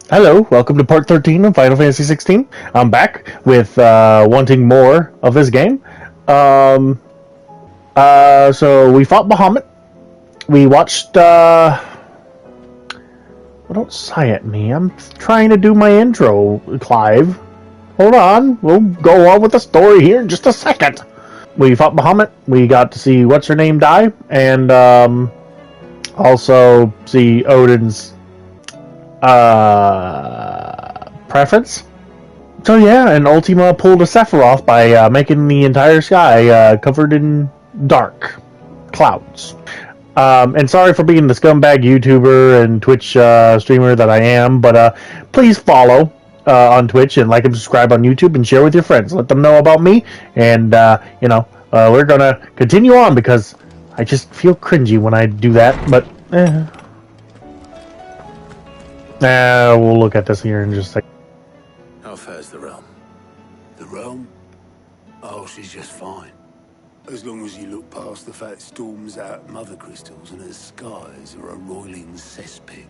Hello, welcome to part 13 of Final Fantasy 16. I'm back with wanting more of this game. Um, so we fought Bahamut. We watched. Well, don't sigh at me. I'm trying to do my intro, Clive. Hold on. We'll go on with the story here in just a second. We fought Bahamut. We got to see what's her name die, and also see Odin's preference. So yeah, and Ultima pulled a Sephiroth by making the entire sky covered in dark clouds. And sorry for being the scumbag YouTuber and Twitch streamer that I am, but please follow on Twitch and like and subscribe on YouTube and share with your friends. Let them know about me, and we're gonna continue on because I just feel cringy when I do that. But we'll look at this here in just a second. How fares the realm? The realm? Oh, she's just fine. As long as you look past the fact storms out mother crystals and her skies are a roiling cesspit.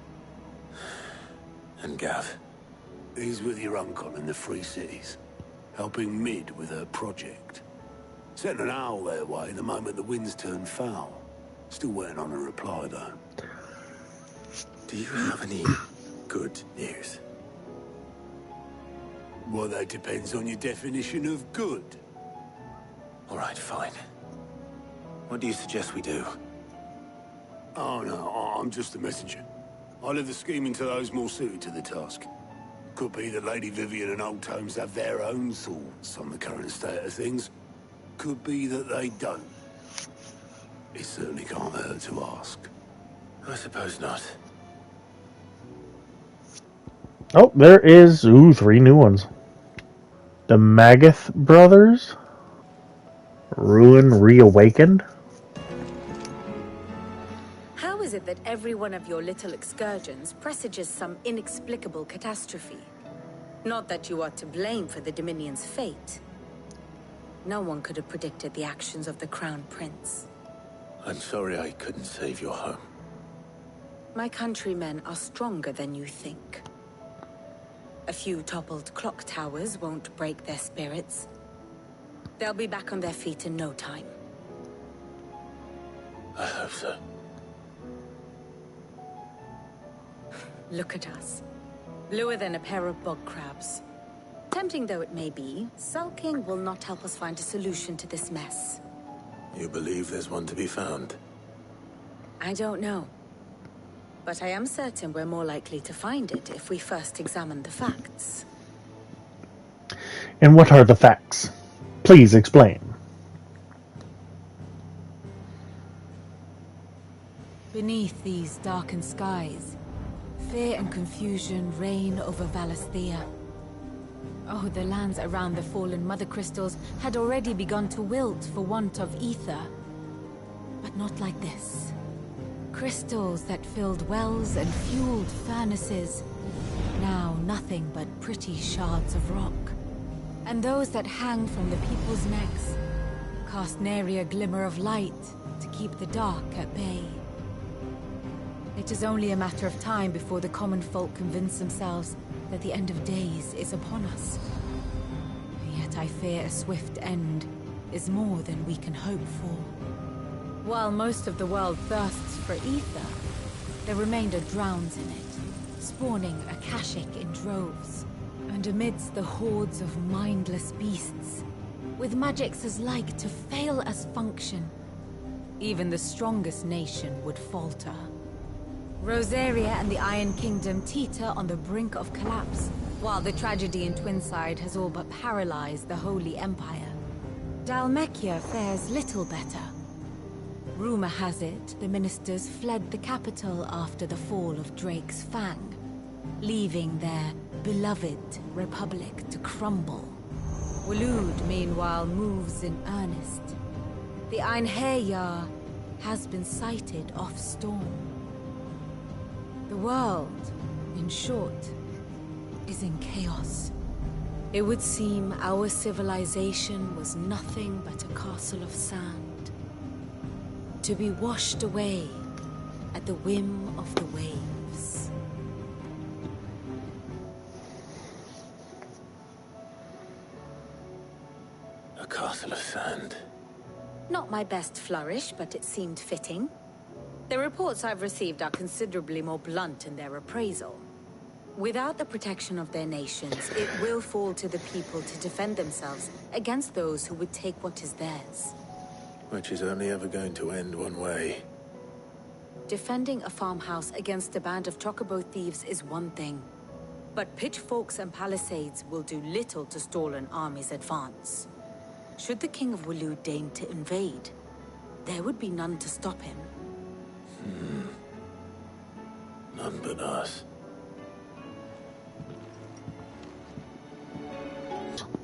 And Gav? He's with your uncle in the Free Cities, helping Mid with her project. Sent an owl their way the moment the winds turned foul. Still waiting on a reply, though. Do you have any good news? Well, that depends on your definition of good. All right, fine. What do you suggest we do? Oh, no, I'm just a messenger. I leave the scheming to those more suited to the task. Could be that Lady Vivian and Old Tomes have their own thoughts on the current state of things. Could be that they don't. It certainly can't hurt to ask. I suppose not. Oh, there is 3 new ones. The Magath brothers, Ruin Reawakened. How is it that every one of your little excursions presages some inexplicable catastrophe? Not that you are to blame for the Dominion's fate. No one could have predicted the actions of the Crown Prince. I'm sorry I couldn't save your home. My countrymen are stronger than you think. A few toppled clock towers won't break their spirits. They'll be back on their feet in no time. I hope so. Look at us. Bluer than a pair of bog crabs. Tempting though it may be, sulking will not help us find a solution to this mess. You believe there's one to be found? I don't know. But I am certain we're more likely to find it if we first examine the facts. And what are the facts? Please explain. Beneath these darkened skies, fear and confusion reign over Valisthea. Oh, the lands around the fallen Mother Crystals had already begun to wilt for want of ether. But not like this. Crystals that filled wells and fueled furnaces. Now nothing but pretty shards of rock. And those that hang from the people's necks cast nary a glimmer of light to keep the dark at bay. It is only a matter of time before the common folk convince themselves that the end of days is upon us. Yet I fear a swift end is more than we can hope for. While most of the world thirsts for ether, the remainder drowns in it, spawning Akashic in droves. And amidst the hordes of mindless beasts, with magics as like to fail as function, even the strongest nation would falter. Rosaria and the Iron Kingdom teeter on the brink of collapse, while the tragedy in Twinside has all but paralyzed the Holy Empire. Dhalmekia fares little better. Rumor has it the ministers fled the capital after the fall of Drake's Fang, leaving their beloved republic to crumble. Waloed, meanwhile, moves in earnest. The Einherjar has been sighted off Storm. The world, in short, is in chaos. It would seem our civilization was nothing but a castle of sand, to be washed away at the whim of the waves. A castle of sand. Not my best flourish, but it seemed fitting. The reports I've received are considerably more blunt in their appraisal. Without the protection of their nations, it will fall to the people to defend themselves against those who would take what is theirs. Which is only ever going to end one way. Defending a farmhouse against a band of chocobo thieves is one thing. But pitchforks and palisades will do little to stall an army's advance. Should the King of Waloed deign to invade, there would be none to stop him. None but us.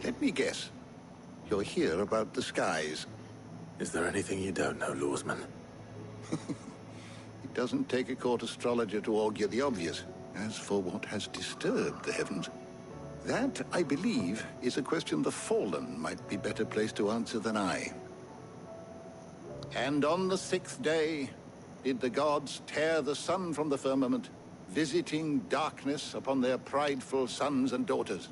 Let me guess. You're here about the skies. Is there anything you don't know, Lawsman? It doesn't take a court astrologer to augur the obvious. As for what has disturbed the heavens, that, I believe, is a question the Fallen might be better placed to answer than I. And on the 6th day, did the gods tear the sun from the firmament, visiting darkness upon their prideful sons and daughters.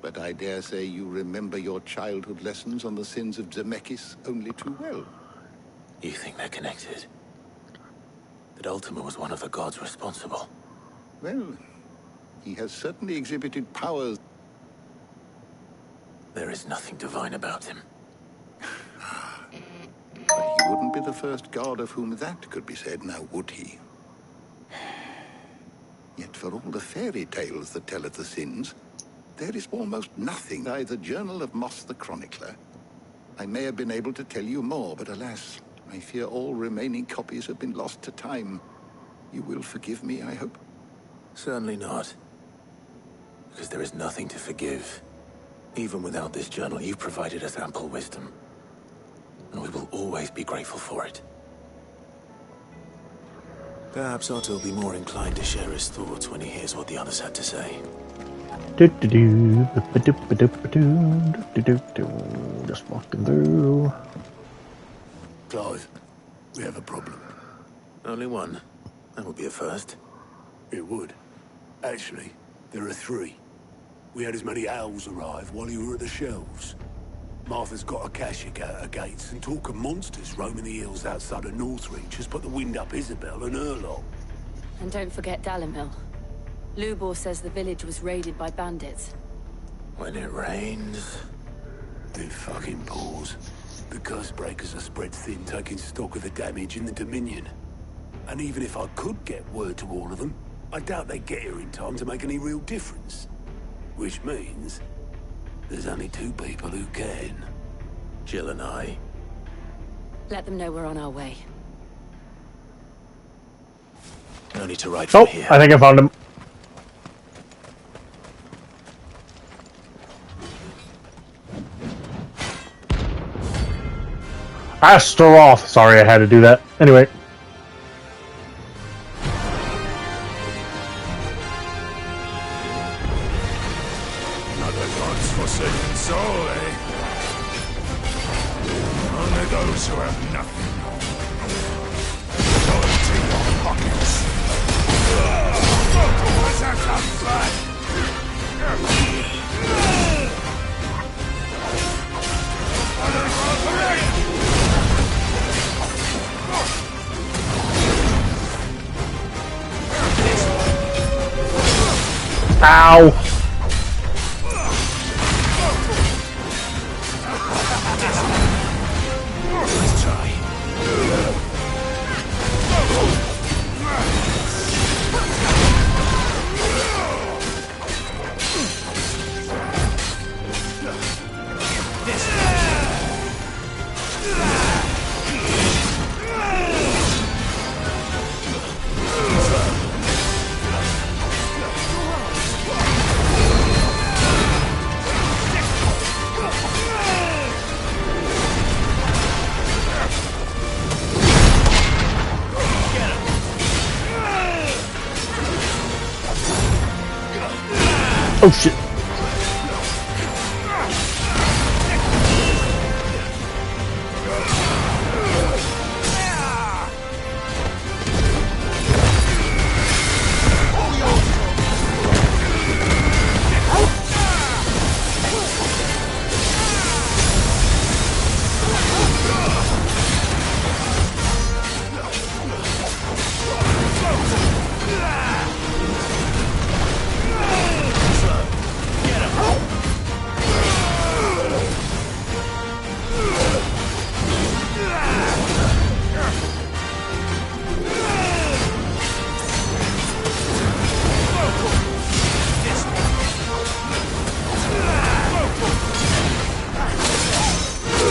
But I dare say you remember your childhood lessons on the sins of Zemeckis only too well. You think they're connected? That Ultima was one of the gods responsible? Well, he has certainly exhibited powers. There is nothing divine about him. But he wouldn't be the first god of whom that could be said, now would he? Yet for all the fairy tales that tell of the sins, there is almost nothing by the Journal of Moss the Chronicler. I may have been able to tell you more, but alas, I fear all remaining copies have been lost to time. You will forgive me, I hope? Certainly not. Because there is nothing to forgive. Even without this journal, you've provided us ample wisdom. And we will always be grateful for it. Perhaps Otto will be more inclined to share his thoughts when he hears what the others had to say. Just walking through. Clive, we have a problem. Only one. That would be a first. It would. Actually, there are 3. We had as many owls arrive while you were at the shelves. Martha's got a Akashic out her gates, and talk of monsters roaming the hills outside of Northreach has put the wind up Isabel and her lot. And don't forget Dalimil. Lubor says the village was raided by bandits. When it rains... It fucking pours. The curse breakers are spread thin, taking stock of the damage in the Dominion. And even if I could get word to all of them, I doubt they'd get here in time to make any real difference. Which means... there's only 2 people who can. Jill and I. Let them know we're on our way. No need to ride from Oh, here. I think I found him. Astaroth. Sorry, I had to do that. Anyway. Another god's forsaken soul, eh? Only those who have nothing. Go empty your pockets. What's that fun? Ow! Let's try. Oh shit.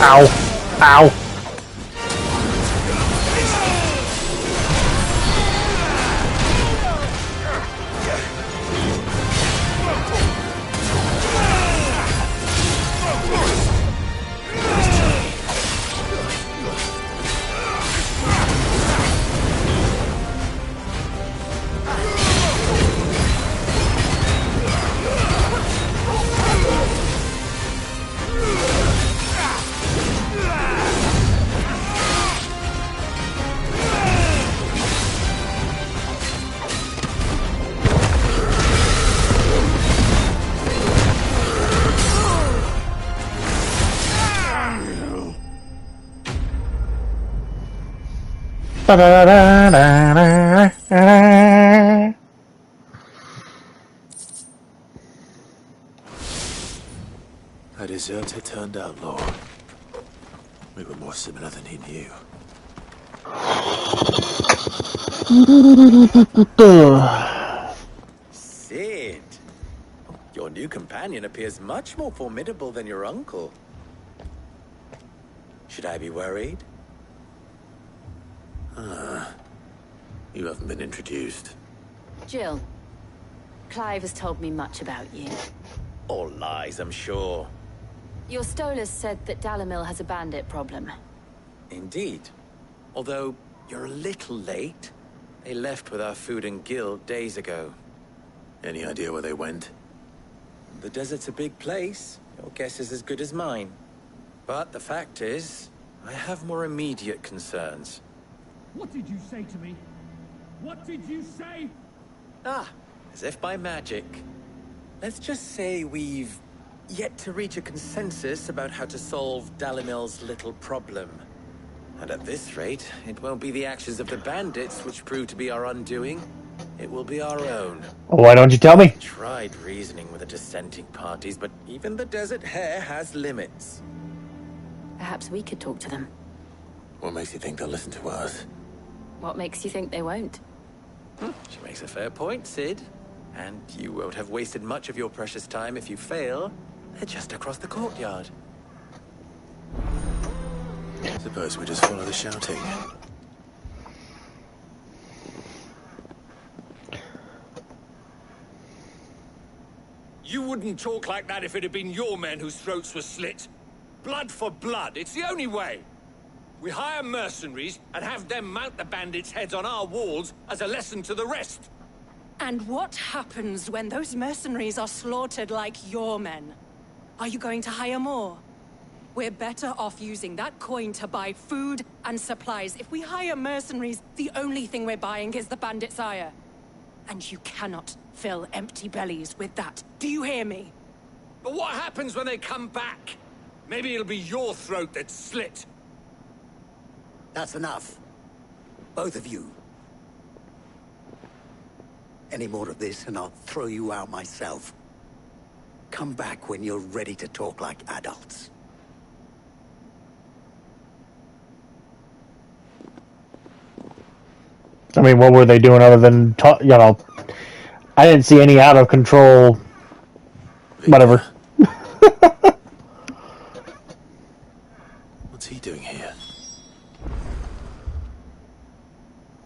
Ow. Ow. Da-da-da-da-da-da-da. A deserter turned outlaw. We were more similar than he knew. Sid! Your new companion appears much more formidable than your uncle. Should I be worried? You haven't been introduced. Jill, Clive has told me much about you. All lies, I'm sure. Your Stolas said that Dalimil has a bandit problem. Indeed. Although, you're a little late. They left with our food and guild days ago. Any idea where they went? The desert's a big place. Your guess is as good as mine. But the fact is, I have more immediate concerns. What did you say to me? What did you say? Ah, as if by magic. Let's just say we've yet to reach a consensus about how to solve Dalimil's little problem. And at this rate, it won't be the actions of the bandits which prove to be our undoing. It will be our own. Why don't you tell me? Tried reasoning with the dissenting parties, but even the Desert Hare has limits. Perhaps we could talk to them. What makes you think they'll listen to us? What makes you think they won't? She makes a fair point, Sid. And you won't have wasted much of your precious time if you fail. They're just across the courtyard. Suppose we just follow the shouting. You wouldn't talk like that if it had been your men whose throats were slit. Blood for blood, it's the only way. We hire mercenaries and have them mount the bandits' heads on our walls as a lesson to the rest. And what happens when those mercenaries are slaughtered like your men? Are you going to hire more? We're better off using that coin to buy food and supplies. If we hire mercenaries, the only thing we're buying is the bandits' ire. And you cannot fill empty bellies with that. Do you hear me? But what happens when they come back? Maybe it'll be your throat that's slit. That's enough. Both of you. Any more of this and I'll throw you out myself. Come back when you're ready to talk like adults. I mean, what were they doing other than, I didn't see any out of control, whatever. What's he doing here?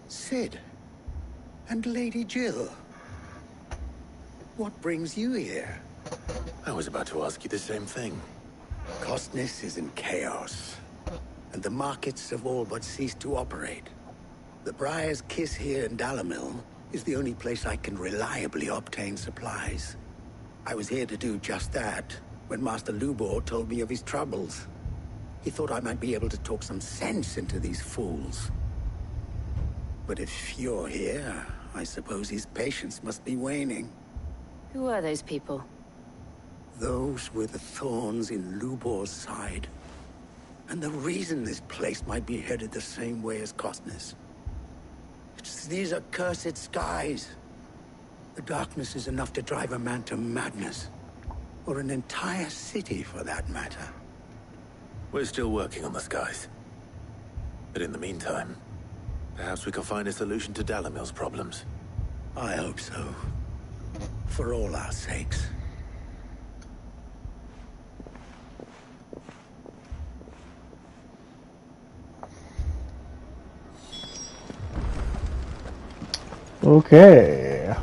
Sid. And Lady Jill. What brings you here? I was about to ask you the same thing. Costness is in chaos, and the markets have all but ceased to operate. The Briar's Kiss here in Dalimil is the only place I can reliably obtain supplies. I was here to do just that when Master Lubor told me of his troubles. He thought I might be able to talk some sense into these fools. But if you're here, I suppose his patience must be waning. Who are those people? Those were the thorns in Lubor's side. And the reason this place might be headed the same way as Costness. It's these accursed skies. The darkness is enough to drive a man to madness. Or an entire city, for that matter. We're still working on the skies. But in the meantime, perhaps we can find a solution to Dalimil's problems. I hope so. For all our sakes. Okay.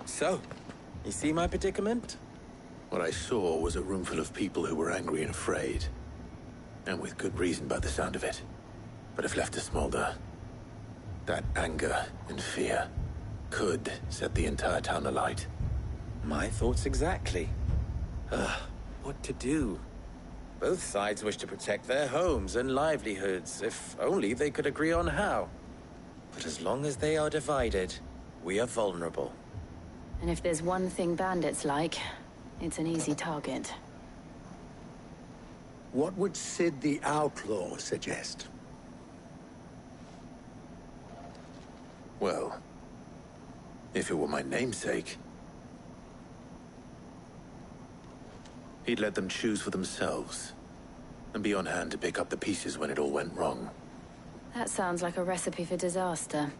So, you see my predicament? What I saw was a room full of people who were angry and afraid. And with good reason by the sound of it. But if left to smolder, that anger and fear could set the entire town alight. My thoughts exactly. What to do? Both sides wish to protect their homes and livelihoods, if only they could agree on how. But as long as they are divided, we are vulnerable. And if there's one thing bandits like, it's an easy target. What would Sid the Outlaw suggest? Well, if it were my namesake, he'd let them choose for themselves, and be on hand to pick up the pieces when it all went wrong. That sounds like a recipe for disaster.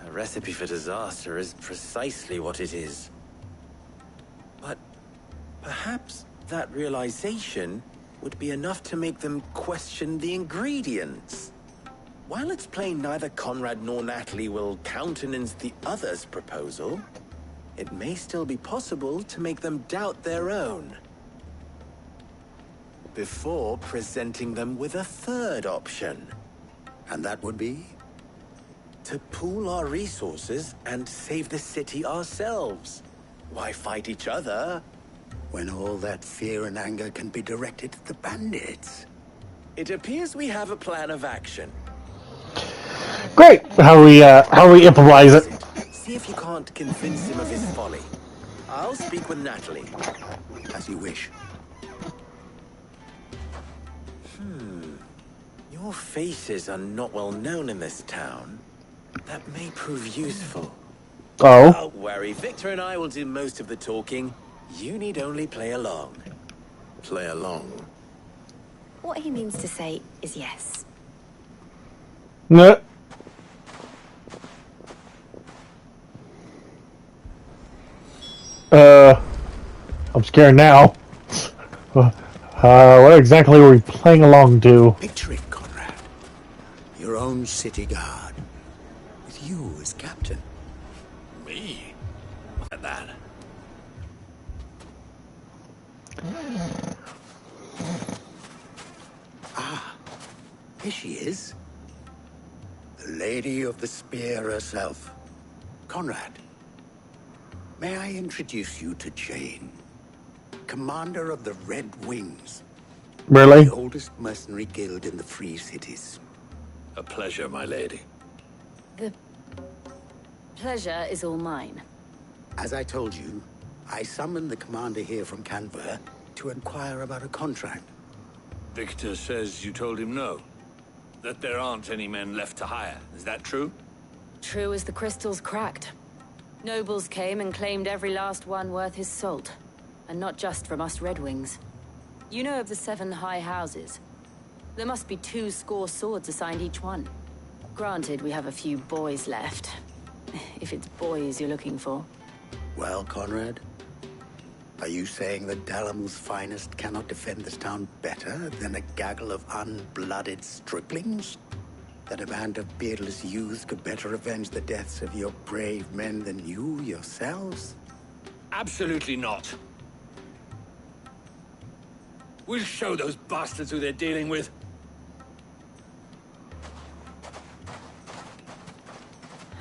A recipe for disaster is precisely what it is. But perhaps that realization would be enough to make them question the ingredients. While it's plain neither Conrad nor Natalie will countenance the other's proposal, it may still be possible to make them doubt their own. Before presenting them with a third option. And that would be? To pool our resources and save the city ourselves. Why fight each other? When all that fear and anger can be directed at the bandits. It appears we have a plan of action. Great. How we improvise it? See if you can't convince him of his folly. I'll speak with Natalie. As you wish. Your faces are not well known in this town. That may prove useful. Oh. Don't worry, Victor and I will do most of the talking. You need only play along. Play along? What he means to say is yes. No. I'm scared now. What exactly were we playing along to? Picture it, Conrad. Your own city guard. With you as captain. Me? Look at that. Ah, here she is. The Lady of the Spear herself. Conrad, may I introduce you to Jane, commander of the Red Wings. Really? The oldest mercenary guild in the Free Cities. A pleasure, my lady. The pleasure is all mine. As I told you, I summoned the commander here from Canver to inquire about a contract. Victor says you told him no. That there aren't any men left to hire. Is that true? True as the crystals cracked. Nobles came and claimed every last one worth his salt. And not just from us Red Wings. You know of the 7 high houses. There must be 2 swords assigned each one. Granted, we have a few boys left. If it's boys you're looking for. Well, Conrad, are you saying that Dalamil's finest cannot defend this town better than a gaggle of unblooded striplings? That a band of beardless youths could better avenge the deaths of your brave men than you yourselves? Absolutely not. We'll show those bastards who they're dealing with.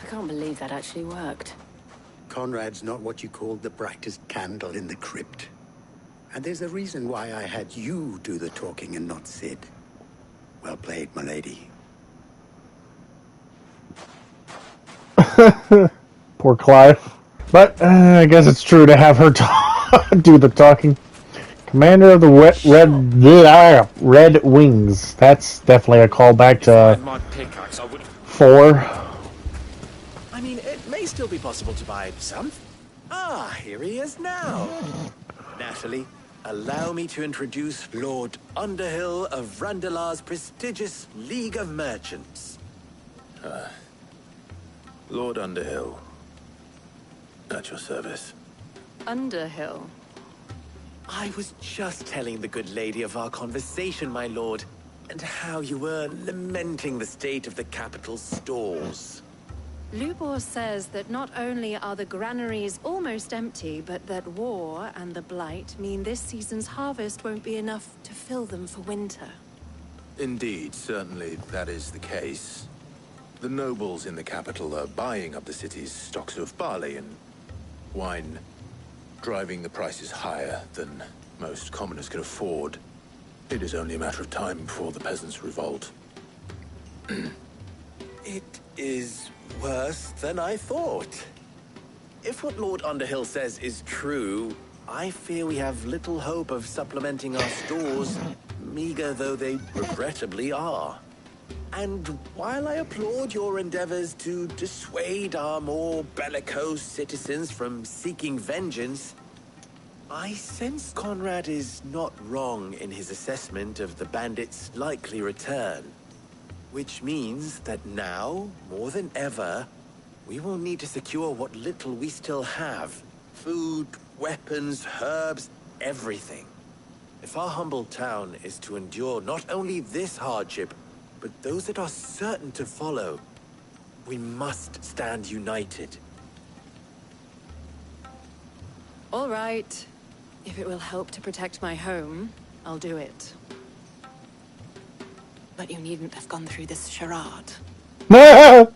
I can't believe that actually worked. Conrad's not what you called the brightest candle in the crypt. And there's a reason why I had you do the talking and not Sid. Well played, my lady. Poor Clive. But I guess it's true to have her do the talking. Commander of the Red Wings. That's definitely a callback to 4. I mean, it may still be possible to buy some. Ah, here he is now. Natalie, allow me to introduce Lord Underhill of Randalar's prestigious League of Merchants. Lord Underhill. At your service. Underhill. I was just telling the good lady of our conversation, my lord, and how you were lamenting the state of the capital's stores. Lubor says that not only are the granaries almost empty, but that war and the Blight mean this season's harvest won't be enough to fill them for winter. Indeed, certainly that is the case. The nobles in the capital are buying up the city's stocks of barley and wine, driving the prices higher than most commoners can afford. It is only a matter of time before the peasants revolt. It is worse than I thought. If what Lord Underhill says is true, I fear we have little hope of supplementing our stores, meager though they regrettably are. And while I applaud your endeavors to dissuade our more bellicose citizens from seeking vengeance, I sense Conrad is not wrong in his assessment of the bandits' likely return. Which means that now, more than ever, we will need to secure what little we still have. Food, weapons, herbs, everything. If our humble town is to endure not only this hardship, but those that are certain to follow, we must stand united. All right. If it will help to protect my home, I'll do it. But you needn't have gone through this charade. Was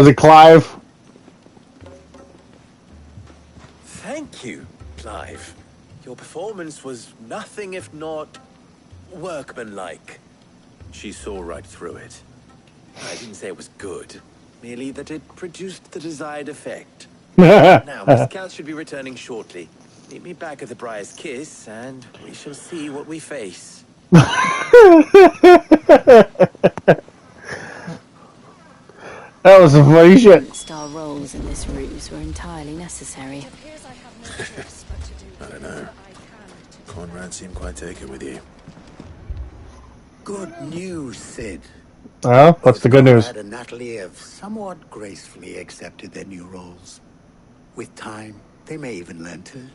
it Clive? Thank you, Clive. Your performance was nothing if not workmanlike. She saw right through it. I didn't say it was good, merely that it produced the desired effect. Now, my scouts should be returning shortly. Meet me back at the Briar's Kiss, and we shall see what we face. That was some funny shit. Star roles in this ruse were entirely necessary. I don't know. Conrad seemed quite taken with you. Good news, Sid. Well, what's the good news? Conrad and Natalie have somewhat gracefully accepted their new roles. With time, they may even learn to...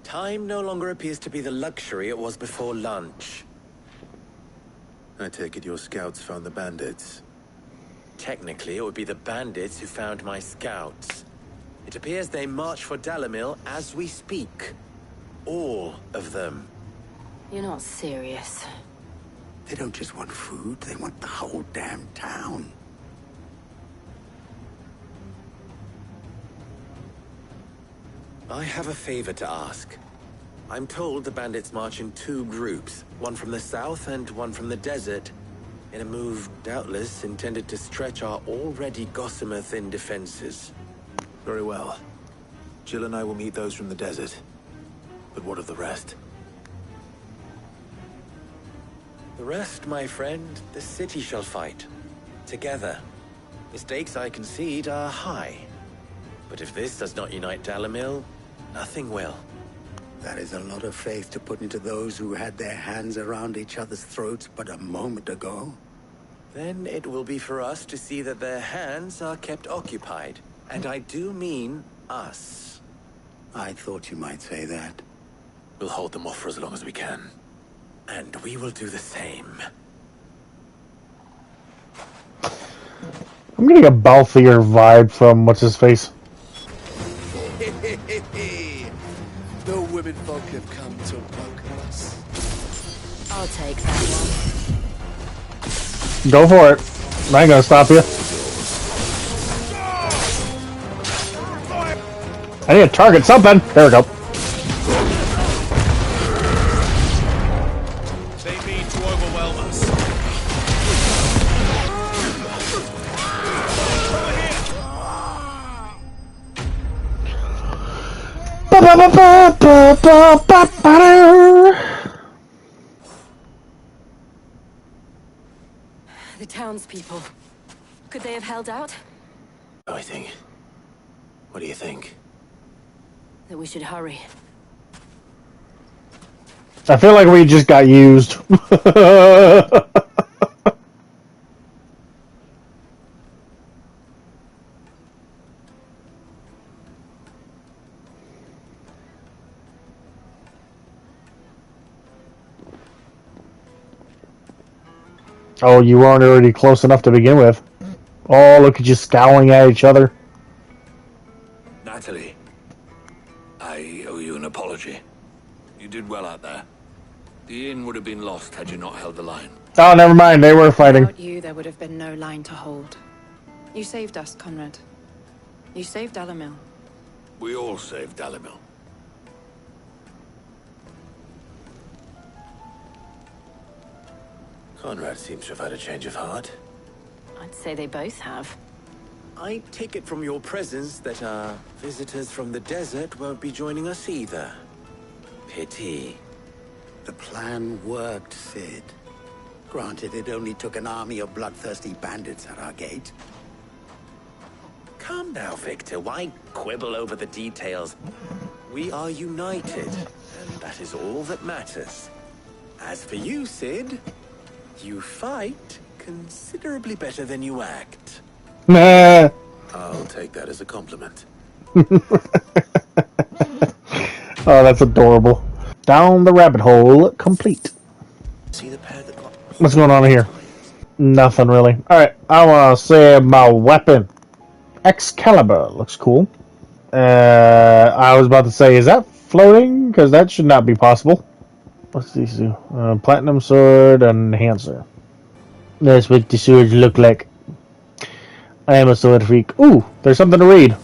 Time no longer appears to be the luxury it was before lunch. I take it your scouts found the bandits. Technically, it would be the bandits who found my scouts. It appears they march for Dalimil as we speak. All of them. You're not serious. They don't just want food, they want the whole damn town. I have a favor to ask. I'm told the bandits march in two groups, one from the south and one from the desert, in a move doubtless intended to stretch our already gossamer-thin defenses. Very well. Jill and I will meet those from the desert. But what of the rest? The rest, my friend, the city shall fight. Together. The stakes, I concede, are high. But if this does not unite Dalimil, nothing will. That is a lot of faith to put into those who had their hands around each other's throats but a moment ago. Then it will be for us to see that their hands are kept occupied. And I do mean us. I thought you might say that. We'll hold them off for as long as we can. And we will do the same. I'm getting a Balthier vibe from what's-his-face. The women folk have come to welcome us. I'll take that one. Go for it. I ain't gonna stop you. I need to target something. There we go. They mean to overwhelm us. The townspeople. Could they have held out? I think. What do you think? That we should hurry. I feel like we just got used. Oh, you weren't already close enough to begin with. Oh, look at you scowling at each other. Natalie, I owe you an apology. You did well out there. The inn would have been lost had you not held the line. Oh, never mind. They were fighting. Without you, there would have been no line to hold. You saved us, Conrad. You saved Dalimil. We all saved Dalimil. Conrad seems to have had a change of heart. I'd say they both have. I take it from your presence that our visitors from the desert won't be joining us either. Pity. The plan worked, Sid. Granted, it only took an army of bloodthirsty bandits at our gate. Calm now, Victor. Why quibble over the details? We are united, and that is all that matters. As for you, Sid, you fight considerably better than you act. Nah. I'll take that as a compliment. Oh, that's adorable. Down the rabbit hole, complete. See the pair that got... What's going on here? Nothing really. Alright, I want to say my weapon. Excalibur. Looks cool. I was about to say, is that floating? Because that should not be possible. What's these do? Platinum sword enhancer. That's what the swords look like. I am a sword freak. Ooh, there's something to read.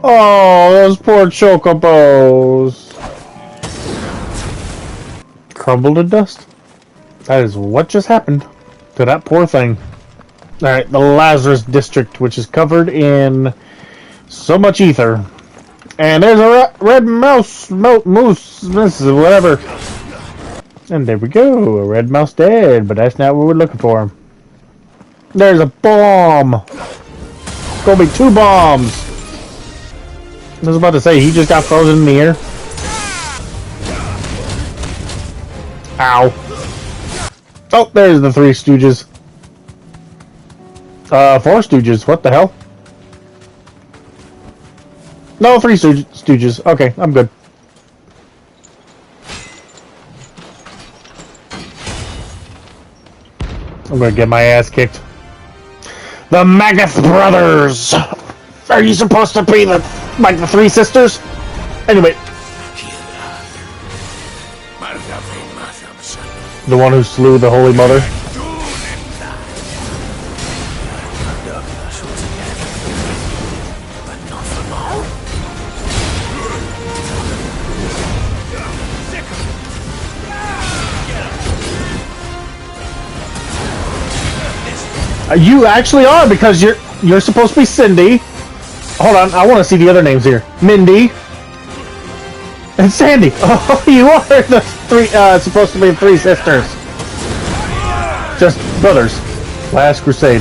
Oh, those poor chocobos. Crumbled to dust? That is what just happened to that poor thing. Alright, the Lazarus District, which is covered in so much ether. And there's a red mouse, moose, whatever. And there we go, a red mouse dead, but that's not what we're looking for. There's a bomb. Gonna be 2 bombs. I was about to say, he just got frozen in the air. Ow. Oh, there's the 3 Stooges. 4 Stooges, what the hell? No, 3 Stooges. Okay, I'm good. I'm gonna get my ass kicked. The Magath Brothers! Are you supposed to be the 3 sisters? Anyway. The one who slew the Holy Mother? You actually are, because you're supposed to be Cindy. Hold on, I want to see the other names here. Mindy and Sandy. Oh, you are the 3 supposed to be 3 sisters. Just brothers. Last Crusade.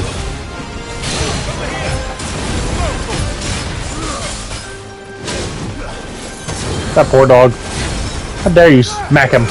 That poor dog. How dare you smack him?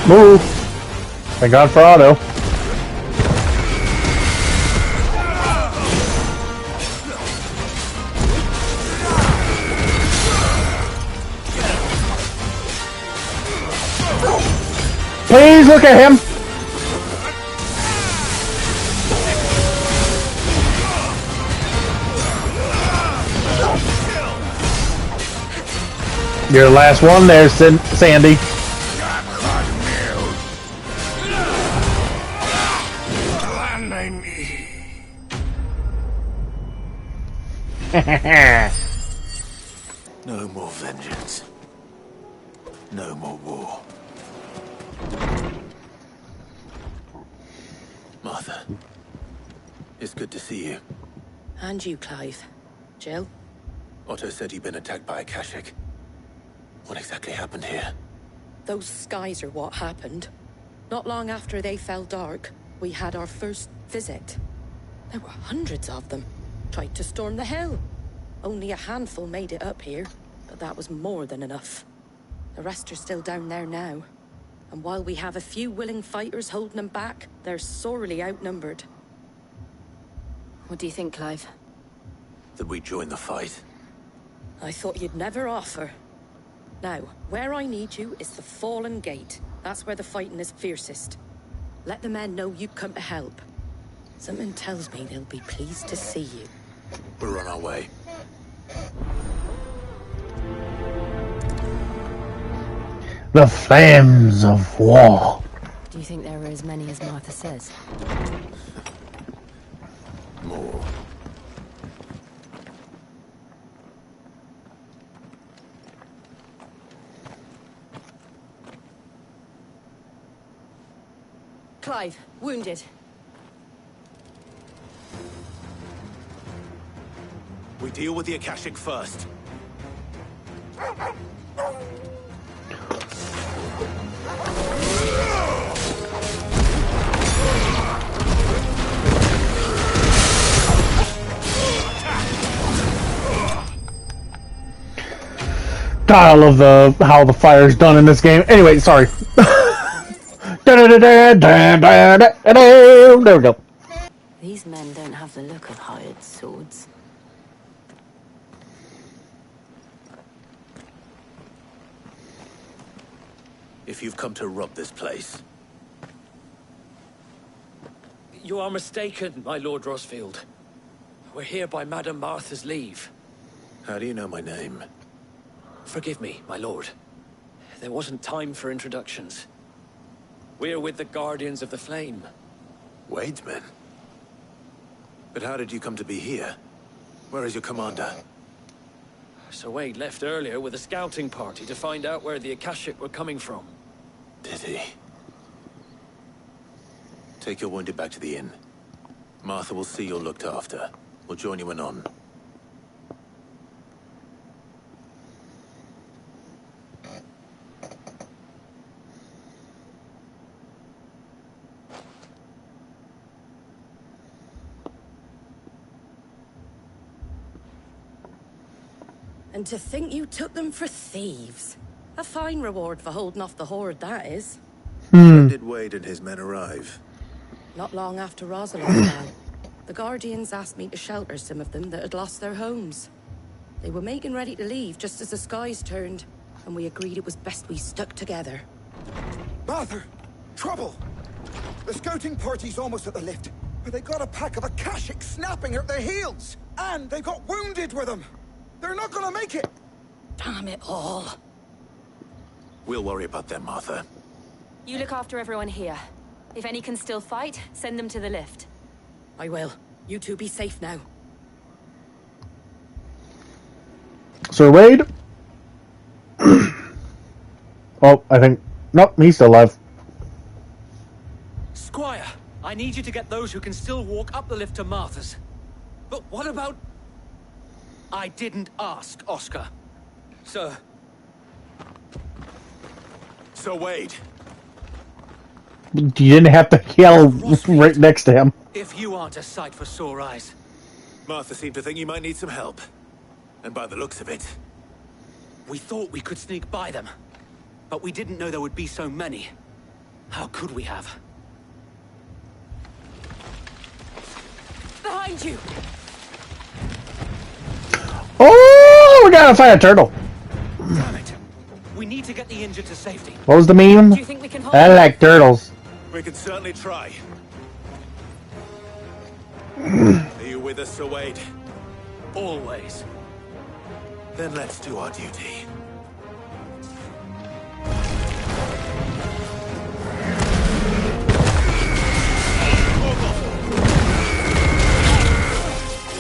Move! Thank God for auto. Please look at him! You're the last one there, Sandy. No more vengeance. No more war. Martha, it's good to see you. And you, Clive. Jill? Otto said you'd been attacked by Akashic. What exactly happened here? Those skies are what happened. Not long after they fell dark, we had our first visit. There were hundreds of them. Tried to storm the hill. Only a handful made it up here, but that was more than enough. The rest are still down there now. And while we have a few willing fighters holding them back, they're sorely outnumbered. What do you think, Clive? That we join the fight. I thought you'd never offer. Now, where I need you is the Fallen Gate. That's where the fighting is fiercest. Let the men know you come to help. Something tells me they'll be pleased to see you. We're on our way. The flames of war. Do you think there are as many as Martha says? More. Clive, wounded. We deal with the Akashic first. God, I love how the fire's done in this game. Anyway, sorry. There we go. These men don't have the look of hired swords. If you've come to rob this place, You are mistaken, my Lord Rosfield. We're here by Madame Martha's leave. how do you know my name? Forgive me, my lord. There wasn't time for introductions. We're with the Guardians of the Flame. Wade's men? But how did you come to be here? Where is your commander? Sir Wade left earlier with a scouting party to find out where the Akashic were coming from. Did he? Take your wounded back to the inn. Martha will see you're looked after. We'll join you anon. And to think you took them for thieves. A fine reward for holding off the horde, that is. When did Wade and his men arrive? Not long after Rosalind fell. The Guardians asked me to shelter some of them that had lost their homes. They were making ready to leave just as the skies turned, and we agreed it was best we stuck together. Martha! Trouble! The scouting party's almost at the lift, but they got a pack of Akashic snapping at their heels! And they got wounded with them! They're not gonna make it! Damn it all. We'll worry about them, Martha. You look after everyone here. If any can still fight, send them to the lift. I will. You two be safe now. Sir Wade? Oh, I think... Nope, he's still alive. Squire, I need you to get those who can still walk up the lift to Martha's. But what about... I didn't ask, Oscar. Sir. Sir Wade. You didn't have to yell right next to him. If you aren't a sight for sore eyes. Martha seemed to think you might need some help. And by the looks of it... We thought we could sneak by them. But we didn't know there would be so many. How could we have? Behind you! Oh, we gotta fight a turtle. Damn it. We need to get the injured to safety. What was the meme? Do you think we can hold I them? like turtles. We can certainly try. Are you with us, Sir Wade? Always. Then let's do our duty.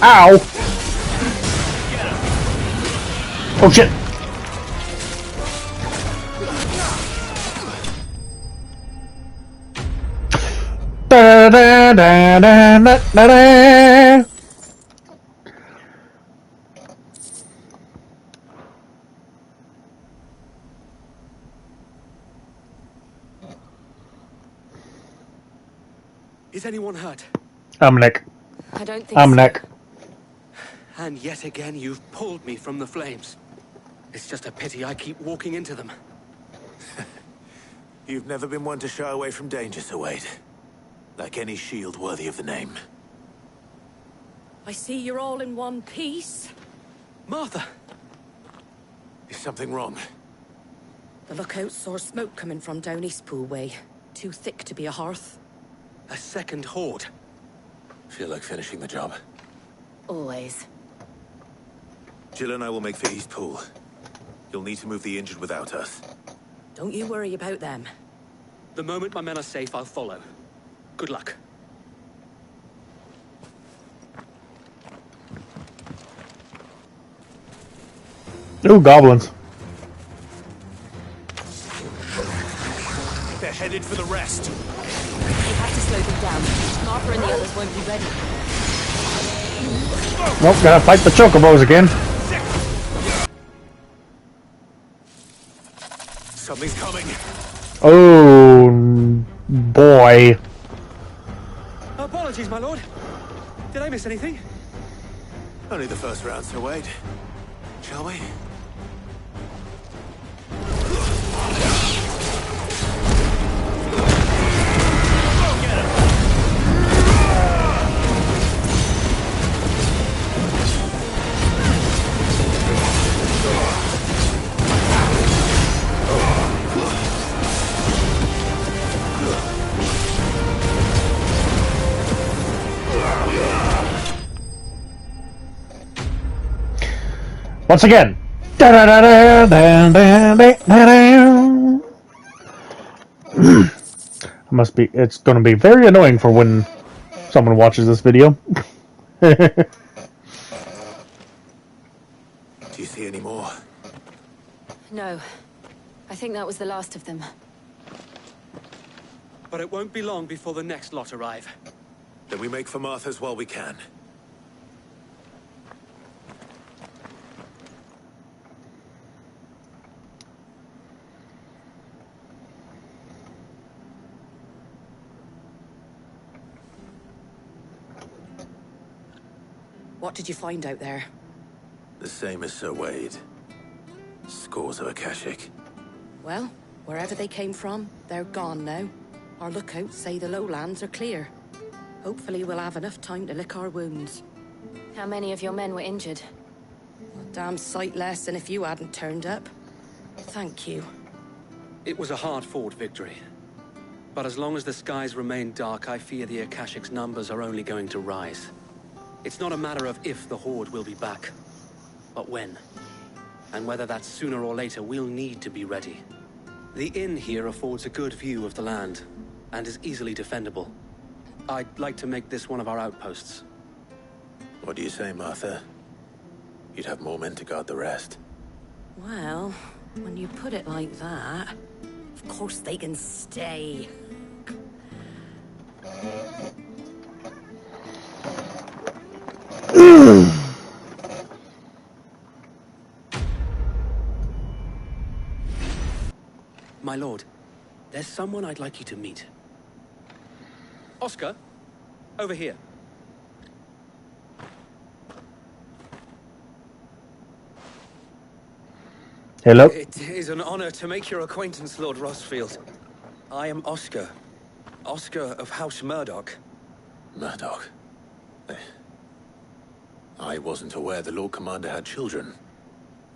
Ow! Oh shit! Da, da, da, da, da, da, da. Is anyone hurt? I'm Nick. I don't think I'm so. Nick. And yet again, you've pulled me from the flames. It's just a pity I keep walking into them. You've never been one to shy away from danger, Sir Wade. Like any shield worthy of the name. I see you're all in one piece. Martha! Is something wrong? The lookout saw smoke coming from down Eastpool way. Too thick to be a hearth. A second horde. Feel like finishing the job. Always. Jill and I will make for Eastpool. You'll need to move the injured without us. Don't you worry about them. The moment my men are safe, I'll follow. Good luck. Ooh, goblins. They're headed for the rest. We have to slow them down. Martha and the others won't be ready. Nope, gotta fight the chocobos again. Something's coming. Oh, boy. Apologies, my lord. Did I miss anything? Only the first round, Sir Wade. Shall we? Once again. Must be. It's going to be very annoying for when someone watches this video. Do you see any more? No. I think that was the last of them. But it won't be long before the next lot arrive. Then we make for Martha's while we can. What did you find out there? The same as Sir Wade. Scores of Akashic. Well, wherever they came from, they're gone now. Our lookouts say the lowlands are clear. Hopefully we'll have enough time to lick our wounds. How many of your men were injured? A damn sight less than if you hadn't turned up. Thank you. It was a hard-fought victory. But as long as the skies remain dark, I fear the Akashic's numbers are only going to rise. It's not a matter of if the Horde will be back, but when. And whether that's sooner or later, we'll need to be ready. The inn here affords a good view of the land, and is easily defendable. I'd like to make this one of our outposts. What do you say, Martha? You'd have more men to guard the rest. Well, when you put it like that, of course they can stay. My lord, there's someone I'd like you to meet. Oscar, over here. Hello? It is an honor to make your acquaintance, Lord Rosfield. I am Oscar. Oscar of House Murdoch. Murdoch? I wasn't aware the Lord Commander had children.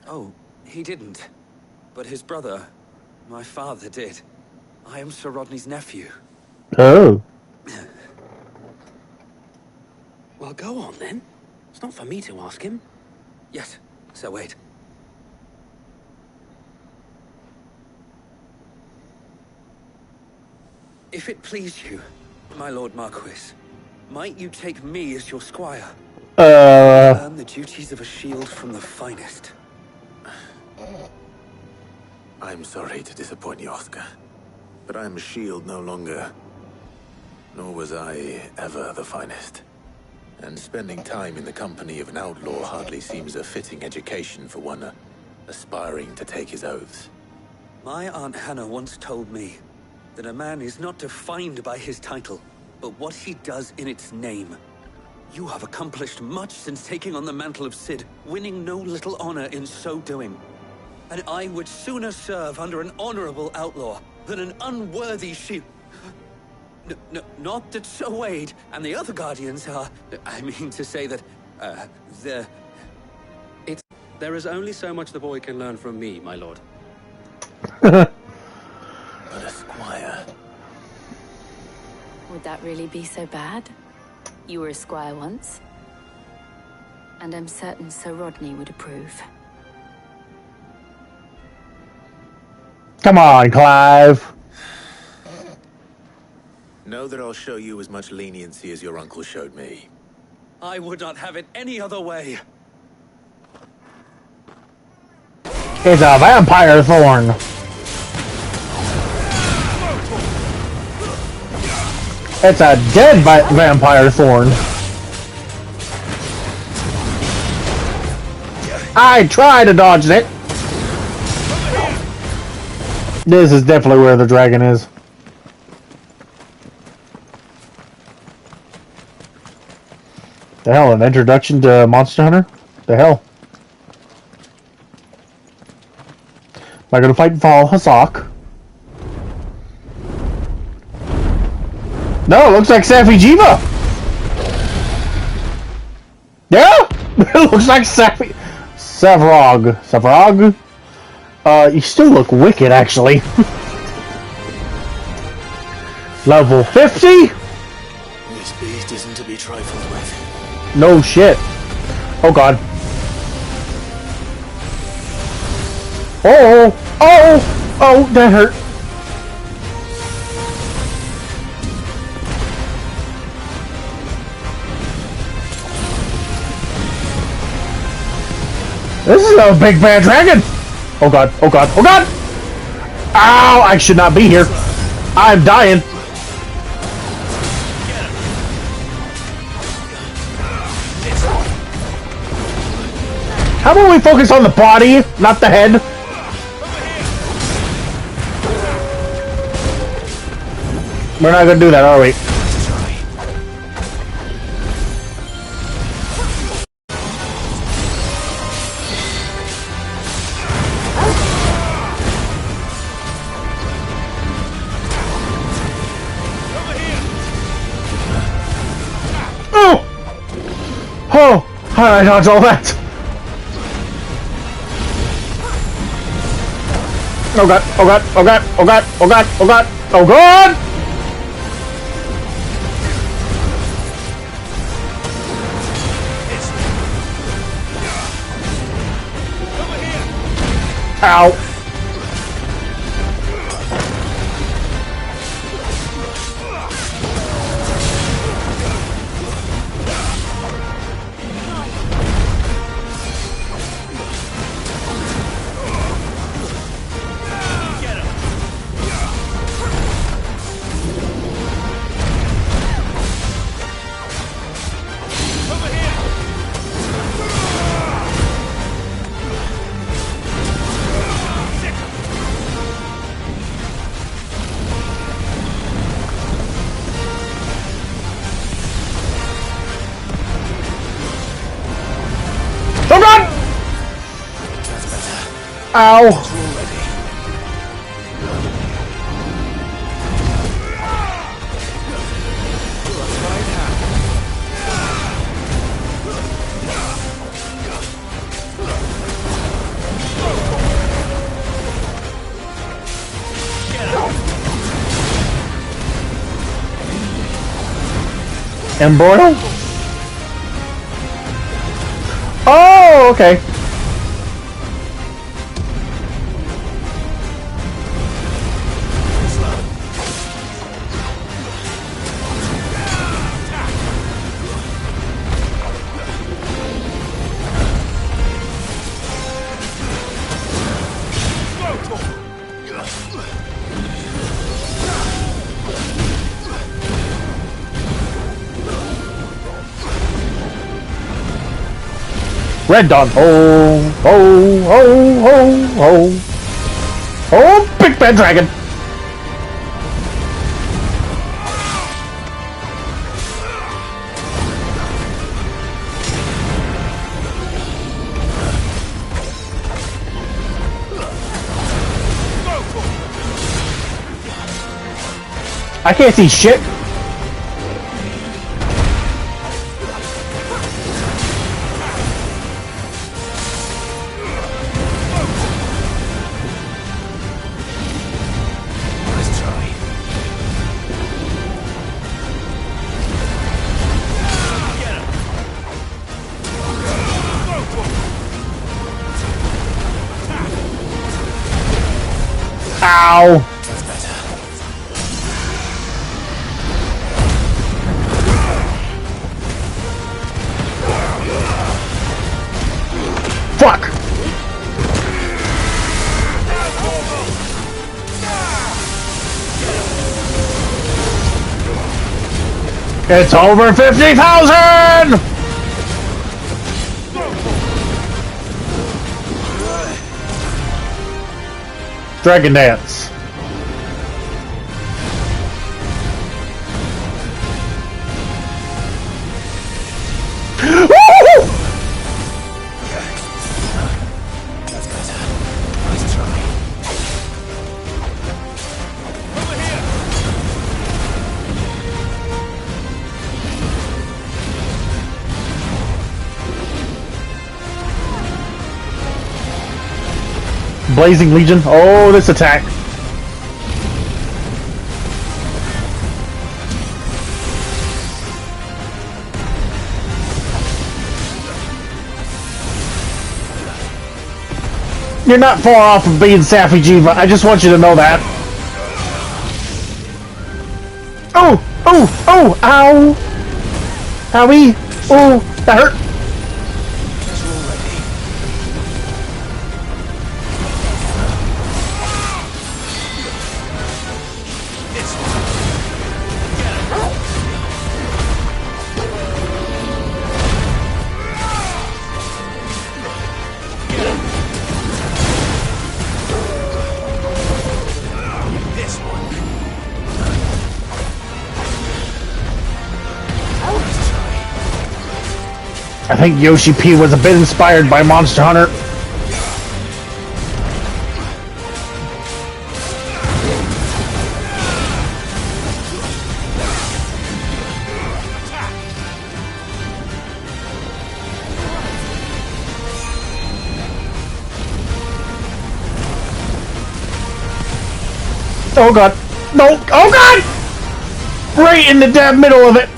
Oh, he didn't. But his brother, my father, did. I am Sir Rodney's nephew. Oh. Well, go on then. It's not for me to ask him. Yes, Sir Wade. If it please you, my Lord Marquis, might you take me as your squire? Learn the duties of a shield from the finest. I'm sorry to disappoint you, Oscar, but I'm a shield no longer. Nor was I ever the finest. And spending time in the company of an outlaw hardly seems a fitting education for one aspiring to take his oaths. My Aunt Hannah once told me that a man is not defined by his title, but what he does in its name. You have accomplished much since taking on the mantle of Cid, winning no little honor in so doing. And I would sooner serve under an honorable outlaw than an unworthy shield. Not that Sir Wade and the other Guardians are... I mean to say that, There is only so much the boy can learn from me, my lord. But a squire... Would that really be so bad? You were a squire once. And I'm certain Sir Rodney would approve. Come on, Clive. Know that I'll show you as much leniency as your uncle showed me. I would not have it any other way. It's a vampire thorn. It's a dead vampire thorn. I tried to dodge it. This is definitely where the dragon is. The hell, an introduction to Monster Hunter? The hell? Am I gonna fight Val Hazak? No, it looks like Safi Jiva! Yeah! It looks like Safi... Savrog. Savrog? You still look wicked, actually. Level 50? This beast isn't to be trifled with. No shit. Oh god. Oh! Oh! Oh, that hurt. This is a big bad dragon! Oh god, oh god, oh god! Ow! I should not be here. I'm dying. How about we focus on the body, not the head? We're not gonna do that, are we? Oh! How did I dodge all that? Oh god, oh god, oh god, oh god, oh god, oh god, oh god! Ow! Oh god! Ow! Embroil? Oh, okay. Red Dawn. Oh, oh, oh, oh, oh. Oh, Big Bad Dragon. I can't see shit. Ow! Fuck! It's over 50,000! Dragon Dance. Blazing Legion. Oh, this attack. You're not far off of being Safi Jiva. I just want you to know that. Oh! Oh! Oh! Ow! Owie! Oh! That hurt! I think Yoshi P was a bit inspired by Monster Hunter. Oh god. No. Oh god! Right in the damn middle of it.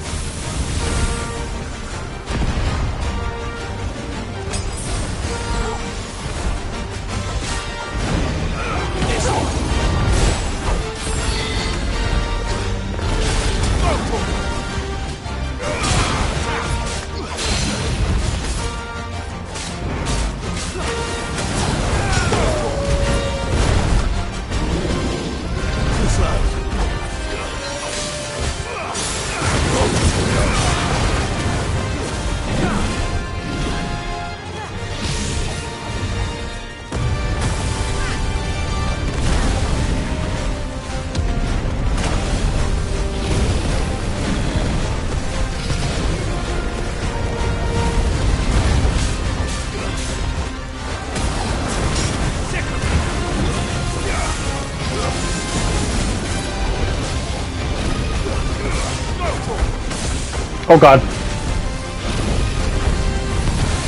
Oh god.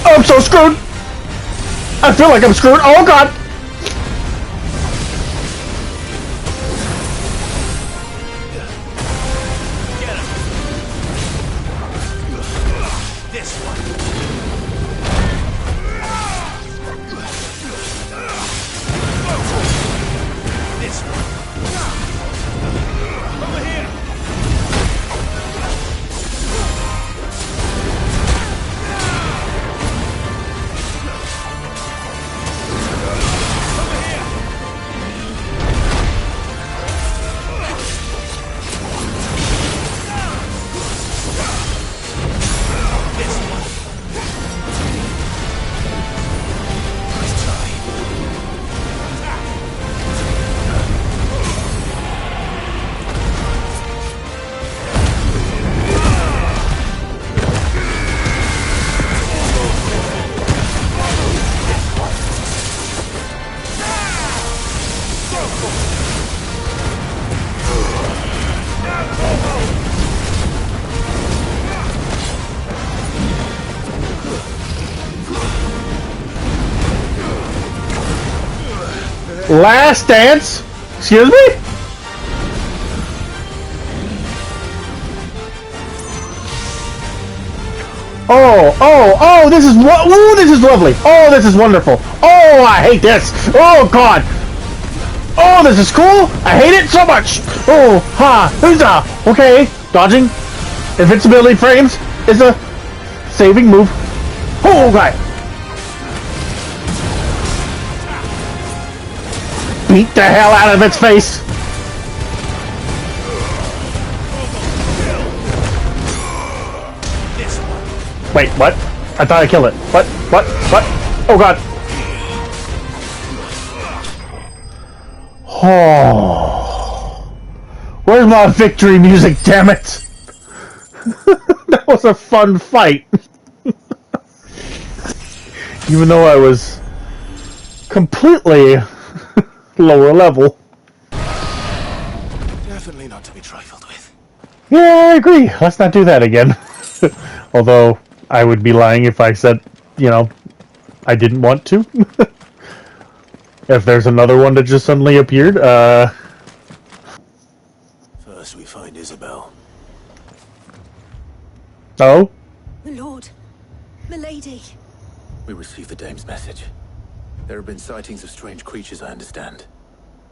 I'm so screwed! I feel like I'm screwed. Oh god! Last dance? Excuse me? Oh, this is what? Ooh, this is lovely. Oh, this is wonderful. Oh, I hate this. Oh, God. Oh, this is cool. I hate it so much. Oh, ha, huzzah. Okay, dodging. Invincibility frames is a saving move. Oh, God. Beat the hell out of its face. Wait, what? I thought I killed it. What? Oh, God. Oh. Where's my victory music, damn it? That was a fun fight. Even though I was completely lower level. Definitely not to be trifled with. Yeah, I agree. Let's not do that again. Although, I would be lying if I said, you know, I didn't want to. If there's another one that just suddenly appeared, First we find Isabel. Oh? My lord. Milady. We received the dame's message. There have been sightings of strange creatures, I understand.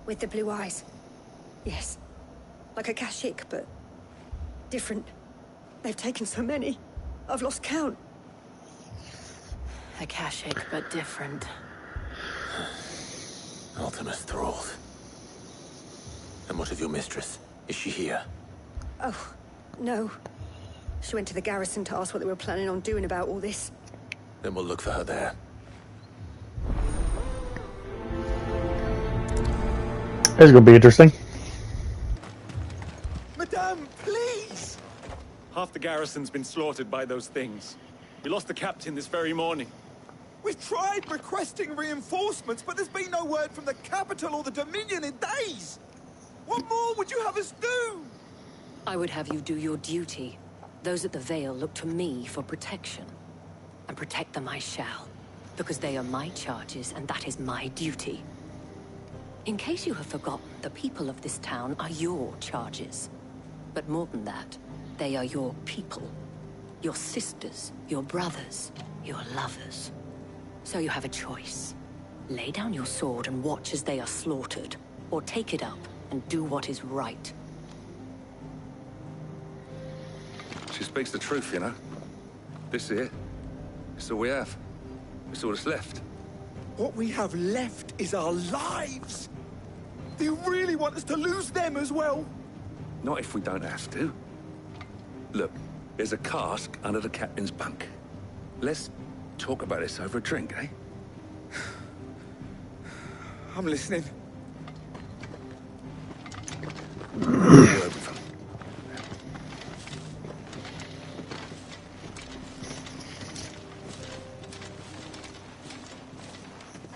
With the blue eyes. Yes. Like a Kashyyyk, but different. They've taken so many. I've lost count. A Kashyyyk, but different. Ultimus thralled. And what of your mistress? Is she here? Oh, no. She went to the garrison to ask what they were planning on doing about all this. Then we'll look for her there. This is gonna be interesting. Madame, please! Half the garrison's been slaughtered by those things. We lost the captain this very morning. We've tried requesting reinforcements, but there's been no word from the capital or the Dominion in days! What more would you have us do? I would have you do your duty. Those at the Vale look to me for protection. And protect them I shall. Because they are my charges, and that is my duty. In case you have forgotten, the people of this town are your charges. But more than that, they are your people. Your sisters, your brothers, your lovers. So you have a choice. Lay down your sword and watch as they are slaughtered, or take it up and do what is right. She speaks the truth, you know. This here, it's all we have. It's all that's left. What we have left is our lives! Do you really want us to lose them as well? Not if we don't have to. Look, there's a cask under the captain's bunk. Let's talk about this over a drink, eh? I'm listening.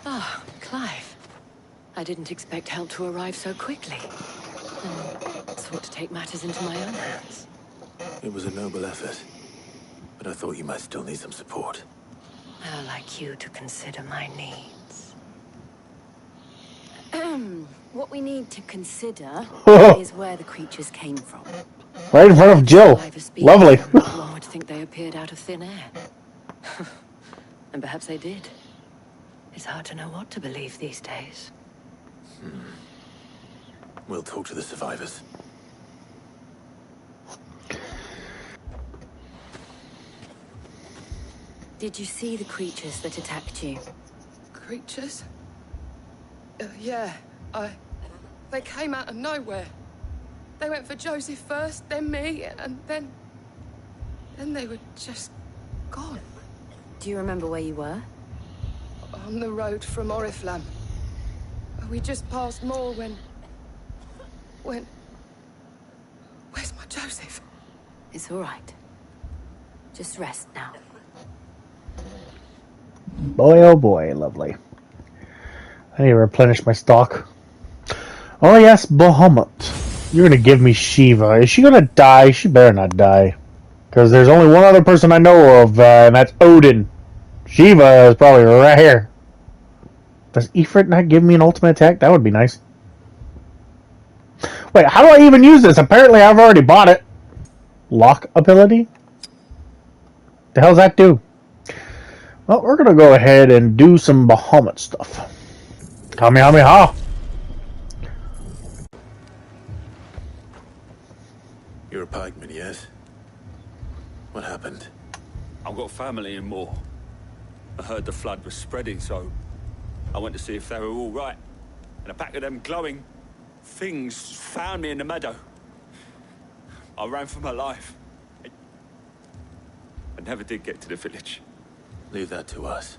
Ah, Clive. I didn't expect help to arrive so quickly. And sought to take matters into my own hands. It was a noble effort, but I thought you might still need some support. I'd like you to consider my needs. What we need to consider is where the creatures came from. Right in front of Jill. Lovely. One would think they appeared out of thin air. And perhaps they did. It's hard to know what to believe these days. We'll talk to the survivors. Did you see the creatures that attacked you? Creatures? Yeah, They came out of nowhere. They went for Joseph first, then me, and then they were just gone. Do you remember where you were? On the road from Oriflamme. We just passed Moor when... Where's my Joseph? It's all right. Just rest now. Boy, oh boy, lovely. I need to replenish my stock. Oh yes, Bahamut. You're gonna give me Shiva. Is she gonna die? She better not die. Because there's only one other person I know of, and that's Odin. Shiva is probably right here. Does Ifrit not give me an ultimate attack? That would be nice. Wait, how do I even use this? Apparently I've already bought it. Lock ability? The hell's that do? Well, we're going to go ahead and do some Bahamut stuff. Kamehameha! You're a pikeman, yes? What happened? I've got family in Moor. I heard the flood was spreading, so I went to see if they were all right. And a pack of them glowing things found me in the meadow. I ran for my life. I never did get to the village. Leave that to us.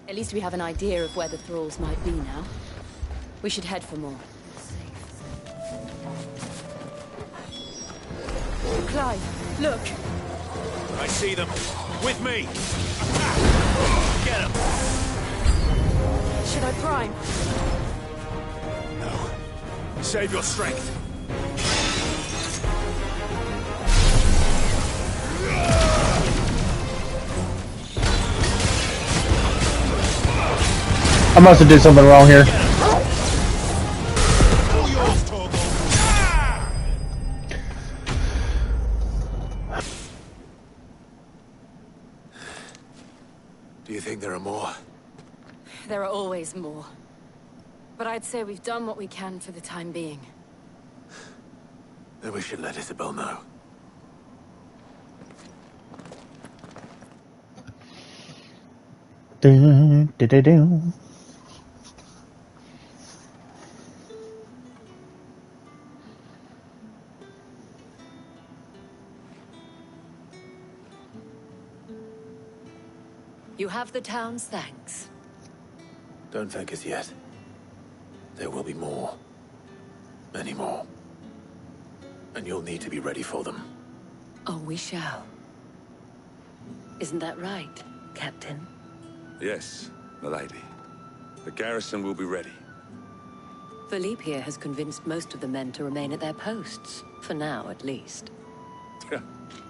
At least we have an idea of where the thralls might be now. We should head for more. Clive, look. I see them. With me. Get them. Should I prime? No. Save your strength. I must have did something wrong here. Do you think there are more? There are always more. But I'd say we've done what we can for the time being. Then we should let Isabel know. Dun, dun, dun, dun. You have the town's thanks. Don't thank us yet. There will be more. Many more. And you'll need to be ready for them. Oh, we shall. Isn't that right, Captain? Yes, milady. The garrison will be ready. Philippe here has convinced most of the men to remain at their posts. For now, at least.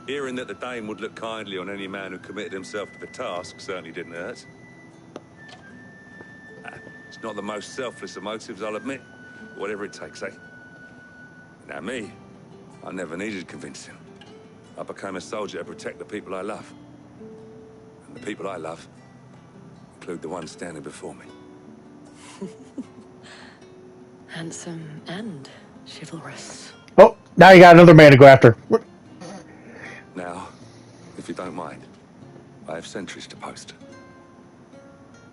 Hearing that the Dane would look kindly on any man who committed himself to the task certainly didn't hurt. It's not the most selfless of motives, I'll admit. Whatever it takes, eh? Now me, I never needed convincing. I became a soldier to protect the people I love. And the people I love include the ones standing before me. Handsome and chivalrous. Oh, now you got another man to go after. Now, if you don't mind, I have sentries to post.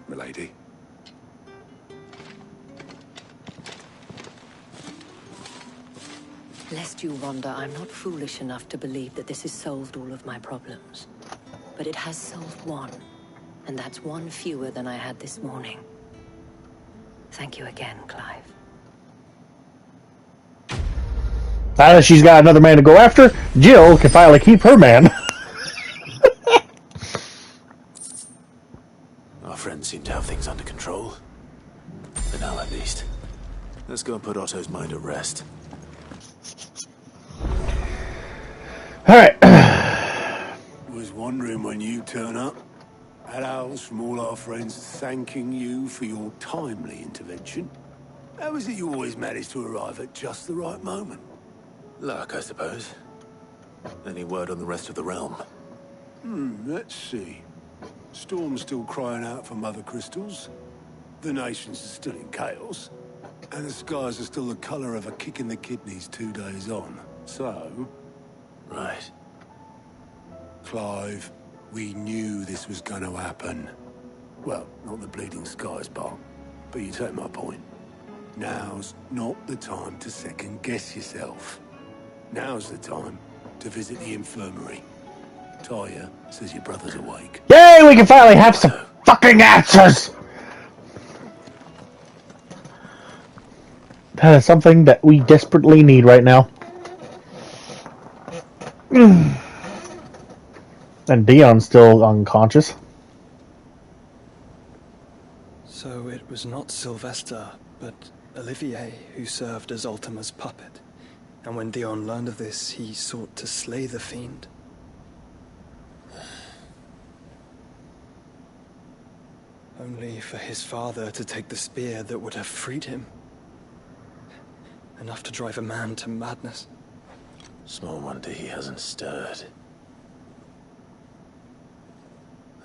Milady. Lest you wonder, I'm not foolish enough to believe that this has solved all of my problems. But it has solved one, and that's one fewer than I had this morning. Thank you again, Clive. Now that she's got another man to go after, Jill can finally keep her man. Our friends seem to have things under control. For now, at least. Let's go and put Otto's mind at rest. Alright. Was wondering when you turn up. Had owls from all our friends thanking you for your timely intervention. How is it you always manage to arrive at just the right moment? Luck, I suppose. Any word on the rest of the realm? Let's see. Storm's still crying out for Mother Crystals. The nations are still in chaos. And the skies are still the colour of a kick in the kidneys 2 days on. So... Right. Clive, we knew this was going to happen. Well, not the bleeding skies part, but you take my point. Now's not the time to second-guess yourself. Now's the time to visit the infirmary. Talia says your brother's awake. Yay, we can finally have some fucking answers! That is something that we desperately need right now. And Dion's still unconscious. So it was not Sylvester, but Olivier who served as Ultima's puppet. And when Dion learned of this, he sought to slay the fiend. only for his father to take the spear that would have freed him. Enough to drive a man to madness. Small wonder he hasn't stirred.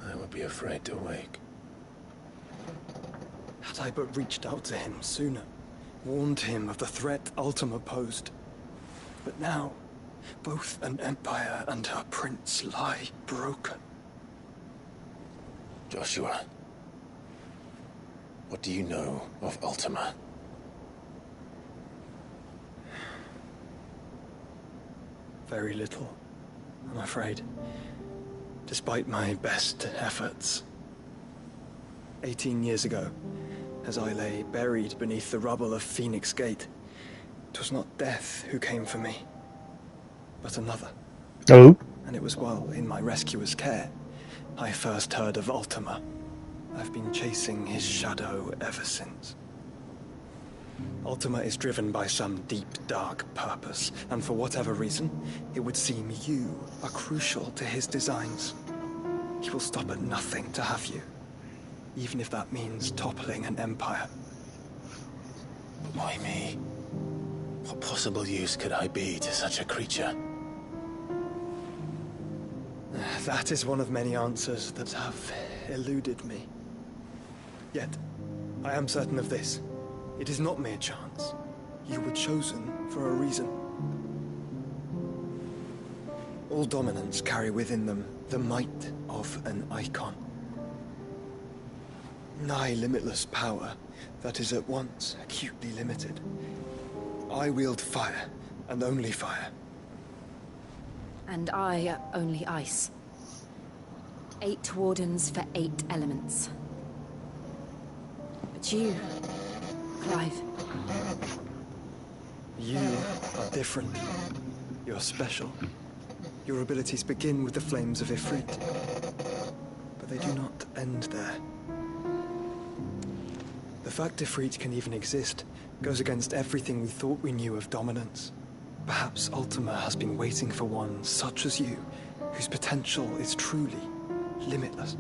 I would be afraid to wake. Had I but reached out to him sooner, warned him of the threat Ultima posed. But now, both an empire and her prince lie broken. Joshua, what do you know of Ultima? Very little, I'm afraid. Despite my best efforts. 18 years ago, as I lay buried beneath the rubble of Phoenix Gate, it was not death who came for me, but another. Oh? And it was while in my rescuer's care, I first heard of Ultima. I've been chasing his shadow ever since. Ultima is driven by some deep, dark purpose, and for whatever reason, it would seem you are crucial to his designs. He will stop at nothing to have you, even if that means toppling an empire. But why me? What possible use could I be to such a creature? That is one of many answers that have eluded me. Yet, I am certain of this. It is not mere chance. You were chosen for a reason. All dominants carry within them the might of an icon. Nigh limitless power that is at once acutely limited. I wield fire, and only fire. And I only ice. 8 wardens for 8 elements. But you, Clive. You are different. You're special. Your abilities begin with the flames of Ifrit. But they do not end there. The fact Ifrit can even exist goes against everything we thought we knew of dominance. Perhaps Ultima has been waiting for one such as you, whose potential is truly limitless.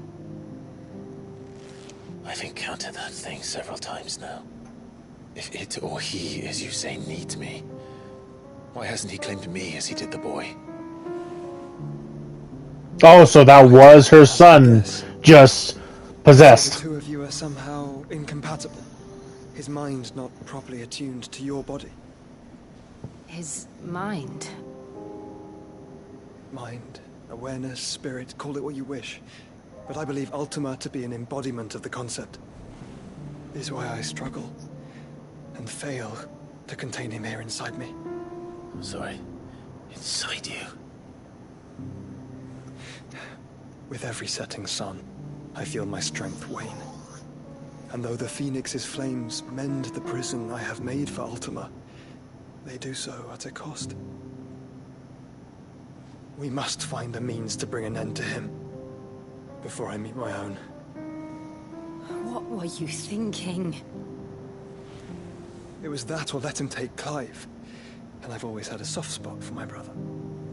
I've encountered that thing several times now. If it or he, as you say, needs me, why hasn't he claimed me as he did the boy? Oh, so that was her son, just possessed. The two of you are somehow incompatible. His mind not properly attuned to your body. His mind? Mind, awareness, spirit, call it what you wish. But I believe Ultima to be an embodiment of the concept. This is why I struggle and fail to contain him here inside me. I'm sorry. Inside you? With every setting sun, I feel my strength wane. And though the Phoenix's flames mend the prison I have made for Ultima, they do so at a cost. We must find a means to bring an end to him before I meet my own. What were you thinking? It was that or let him take Clive. And I've always had a soft spot for my brother.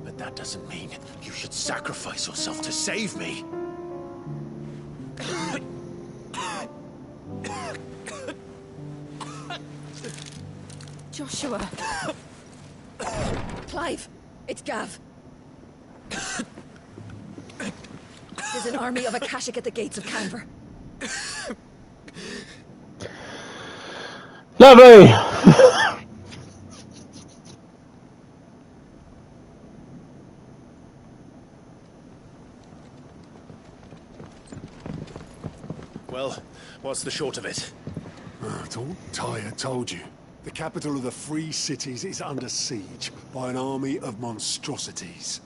But that doesn't mean you should sacrifice yourself to save me. Joshua. Clive, it's Gav. There's an army of Akashic at the gates of Canver. Lovely! Well, what's the short of it? Tyre told you. The capital of the Free Cities is under siege by an army of monstrosities.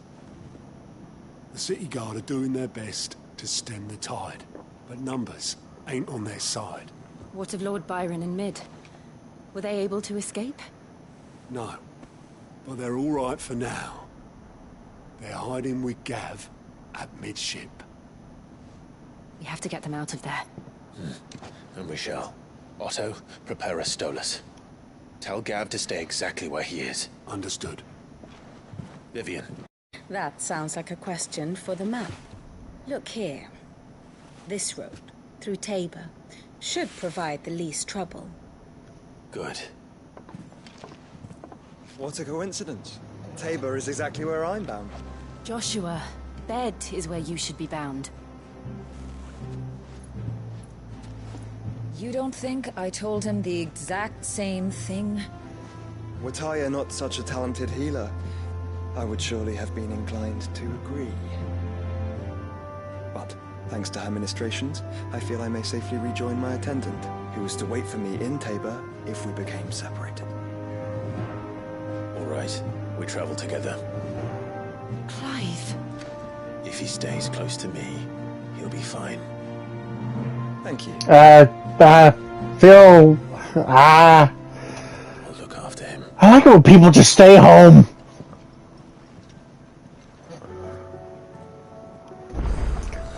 The City Guard are doing their best to stem the tide, but numbers ain't on their side. What of Lord Byron and Mid? Were they able to escape? No, but they're all right for now. They're hiding with Gav at midship. We have to get them out of there. And we shall. Otto, prepare a Stolas. Tell Gav to stay exactly where he is. Understood. Vivian. That sounds like a question for the map. Look here. This road. through Tabor. Should provide the least trouble. Good. What a coincidence. Tabor is exactly where I'm bound. Joshua, bed is where you should be bound. You don't think I told him the exact same thing? Were Tyr not such a talented healer, I would surely have been inclined to agree. But, thanks to her ministrations, I feel I may safely rejoin my attendant, who was to wait for me in Tabor if we became separated. All right, we travel together. Clive. If he stays close to me, he'll be fine. Thank you. Phil, I'll look after him. I like it when people just stay home.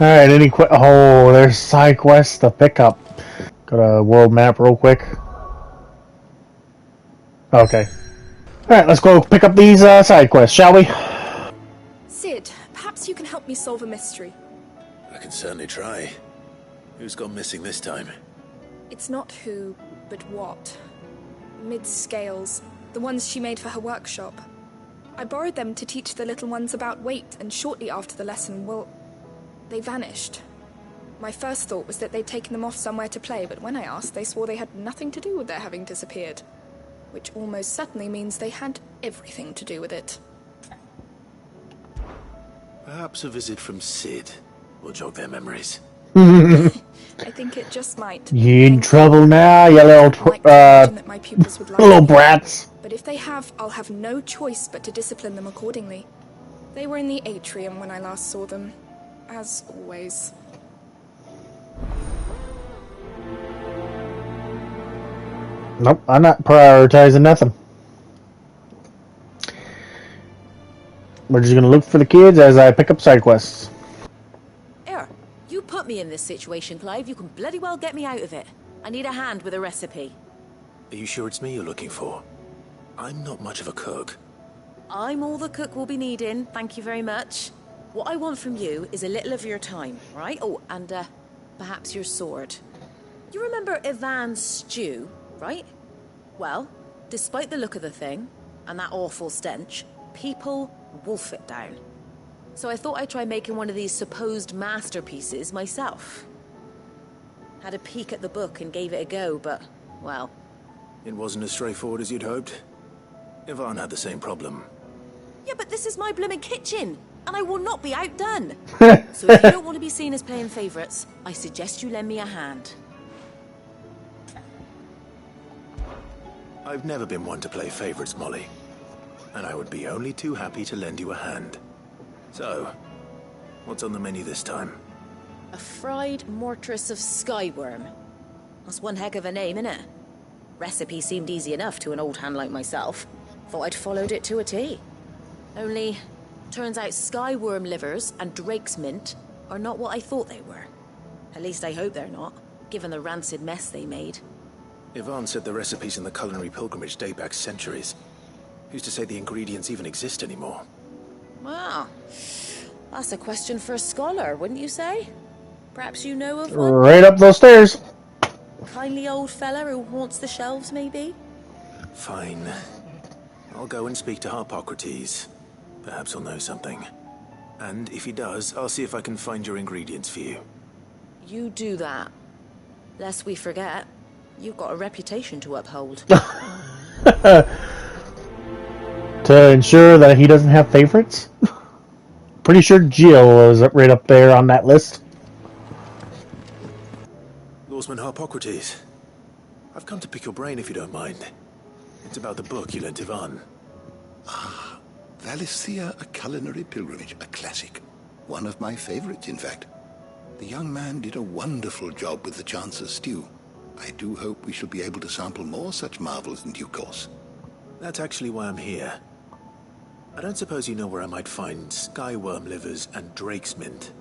Alright, oh, there's side quests to pick up. Got a world map real quick. Okay. Alright, let's go pick up these side quests, shall we? Cid, perhaps you can help me solve a mystery. I can certainly try. Who's gone missing this time? It's not who, but what. Mid's scales, the ones she made for her workshop. I borrowed them to teach the little ones about weight, and shortly after the lesson, well, they vanished. My first thought was that they'd taken them off somewhere to play, but when I asked, they swore they had nothing to do with their having disappeared. Which almost certainly means they had everything to do with it. Perhaps a visit from Cid will jog their memories. I think it just might. You in trouble now, you little brats. But if they have, I'll have no choice but to discipline them accordingly. They were in the atrium when I last saw them, as always. Nope, I'm not prioritizing nothing. We're just gonna look for the kids as I pick up side quests. You put me in this situation, Clive. You can bloody well get me out of it. I need a hand with a recipe. Are you sure it's me you're looking for? I'm not much of a cook. I'm all the cook will be needing, thank you very much. What I want from you is a little of your time, right? Oh, and perhaps your sword. You remember Ivan's stew, right? Well, despite the look of the thing, and that awful stench, people wolf it down. So I thought I'd try making one of these supposed masterpieces myself. Had a peek at the book and gave it a go, but, well... It wasn't as straightforward as you'd hoped. Ivan had the same problem. Yeah, but this is my blooming kitchen, and I will not be outdone. So if you don't want to be seen as playing favourites, I suggest you lend me a hand. I've never been one to play favourites, Molly. And I would be only too happy to lend you a hand. So, what's on the menu this time? A fried mortress of skyworm. That's one heck of a name, innit? Recipe seemed easy enough to an old hand like myself. Thought I'd followed it to a T. Only, turns out skyworm livers and drake's mint are not what I thought they were. At least I hope they're not, given the rancid mess they made. Ivan said the recipes in the culinary pilgrimage date back centuries. Who's to say the ingredients even exist anymore? Wow. That's a question for a scholar, wouldn't you say? Perhaps you know of one? Right up those stairs. Kindly old fella who haunts the shelves, maybe? Fine. I'll go and speak to Harpocrates. Perhaps he'll know something. And if he does, I'll see if I can find your ingredients for you. You do that. Lest we forget, you've got a reputation to uphold. To ensure that he doesn't have favorites? Pretty sure Jill is right up there on that list. Lawsman Harpocrates. I've come to pick your brain if you don't mind. It's about the book you lent Ivan. Ah, Valisthea, A Culinary Pilgrimage, a classic. One of my favorites, in fact. The young man did a wonderful job with the Chance's stew. I do hope we shall be able to sample more such marvels in due course. That's actually why I'm here. I don't suppose you know where I might find skyworm livers and drake's mint.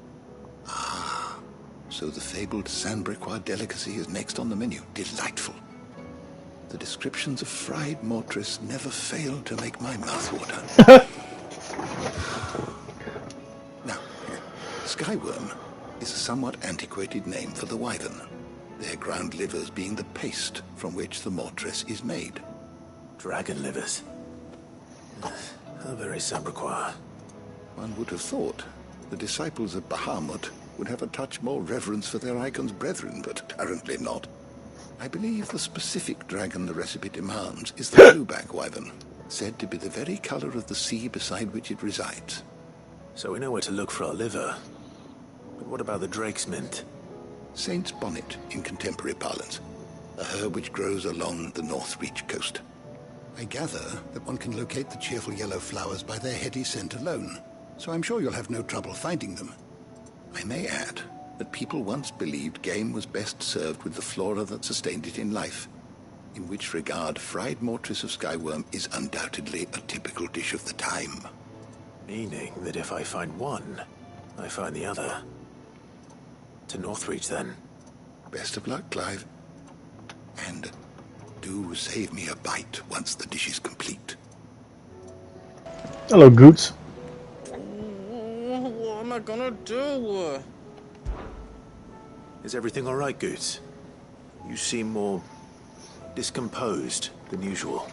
Ah, so the fabled Sandbrequois delicacy is next on the menu. Delightful. The descriptions of fried mortress never fail to make my mouth water. Now, skyworm. is a somewhat antiquated name for the wyvern, their ground livers being the paste from which the mortress is made. Dragon livers. How very Sambraquois. One would have thought the disciples of Bahamut would have a touch more reverence for their icon's brethren, but apparently not. I believe the specific dragon the recipe demands is the blueback wyvern, said to be the very color of the sea beside which it resides. So we know where to look for our liver. But what about the drake's mint? Saint's bonnet in contemporary parlance, a herb which grows along the North Reach coast. I gather that one can locate the cheerful yellow flowers by their heady scent alone, so I'm sure you'll have no trouble finding them. I may add that people once believed game was best served with the flora that sustained it in life, in which regard fried mortress of skyworm is undoubtedly a typical dish of the time. Meaning that if I find one, I find the other. To Northreach, then. Best of luck, Clive. And do save me a bite once the dish is complete. Hello, Goots. What am I gonna do? Is everything all right, Goots? You seem more discomposed than usual.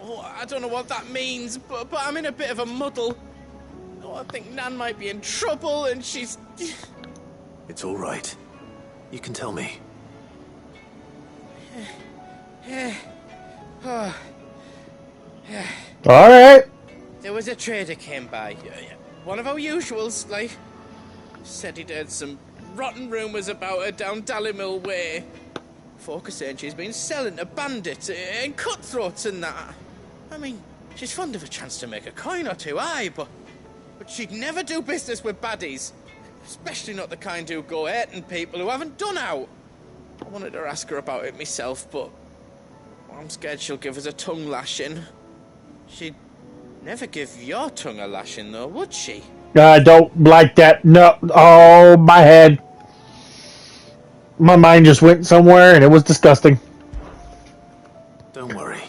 Oh, I don't know what that means, but I'm in a bit of a muddle. Oh, I think Nan might be in trouble, and she's... It's all right. You can tell me. Oh. All right. There was a trader came by. One of our usuals, like. Said he'd heard some rotten rumours about her down Dalimil Way. Folk are saying she's been selling to bandits and cutthroats and that. I mean, she's fond of a chance to make a coin or two, aye, but she'd never do business with baddies. Especially not the kind who go hurting people who haven't done out. I wanted to ask her about it myself, but I'm scared she'll give us a tongue lashing. She'd never give your tongue a lashing, though, would she? I don't like that. No. Oh, my head. My mind just went somewhere, and it was disgusting. Don't worry.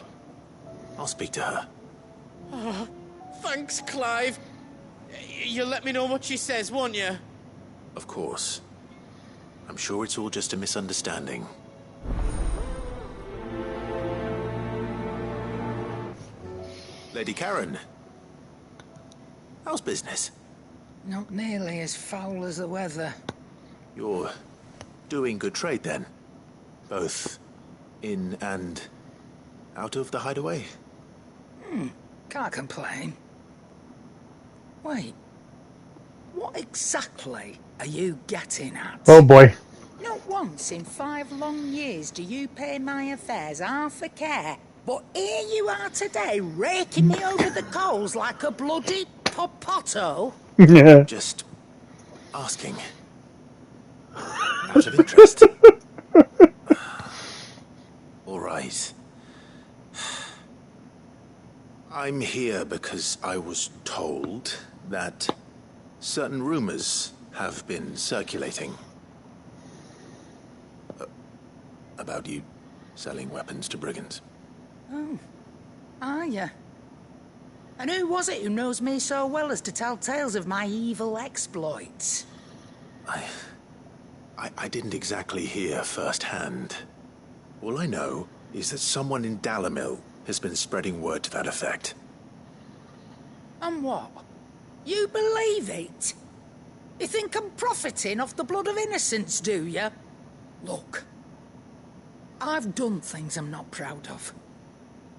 I'll speak to her. Oh, thanks, Clive. You'll let me know what she says, won't you? Of course. I'm sure it's all just a misunderstanding. Lady Karen. How's business? Not nearly as foul as the weather. You're doing good trade, then? Both in and out of the hideaway? Can't complain. Wait. What exactly are you getting at? Oh, boy. Not once in 5 long years do you pay my affairs half a care. But here you are today, raking me over the coals like a bloody popoto. Yeah. Just asking. Out of interest. All right. I'm here because I was told that certain rumors have been circulating about you selling weapons to brigands. Oh, are you? And who was it who knows me so well as to tell tales of my evil exploits? I didn't exactly hear firsthand. All I know is that someone in Dalimil has been spreading word to that effect. And what? You believe it? You think I'm profiting off the blood of innocents, do you? Look, I've done things I'm not proud of.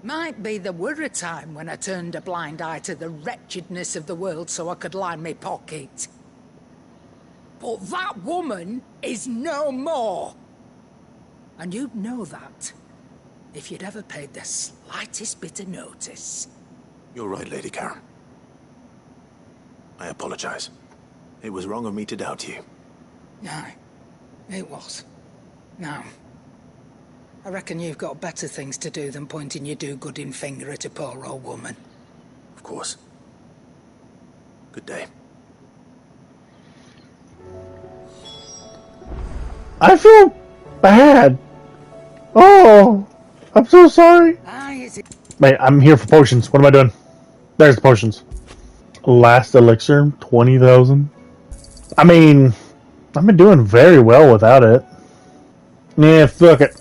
Might be there were a time when I turned a blind eye to the wretchedness of the world so I could line my pocket. But that woman is no more. And you'd know that if you'd ever paid the slightest bit of notice. You're right, Lady Karen. I apologize. It was wrong of me to doubt you. No, it was. Now, I reckon you've got better things to do than pointing your do-gooding finger at a poor old woman. Of course. Good day. I feel bad. Oh, I'm so sorry. Wait, I'm here for potions. What am I doing? There's the potions. Last elixir, 20,000. I mean, I've been doing very well without it. Yeah, fuck it.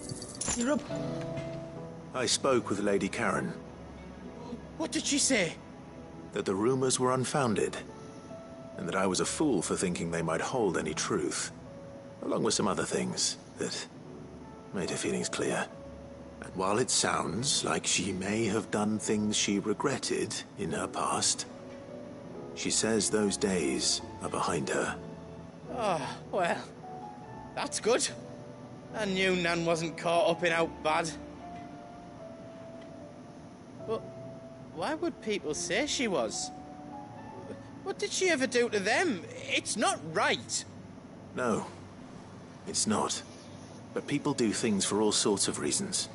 I spoke with Lady Karen. What did she say? That the rumors were unfounded, and that I was a fool for thinking they might hold any truth, along with some other things that made her feelings clear. And while it sounds like she may have done things she regretted in her past, she says those days are behind her. Oh, well, that's good. I knew Nan wasn't caught up in out bad. But why would people say she was? What did she ever do to them? It's not right. No, it's not. But people do things for all sorts of reasons.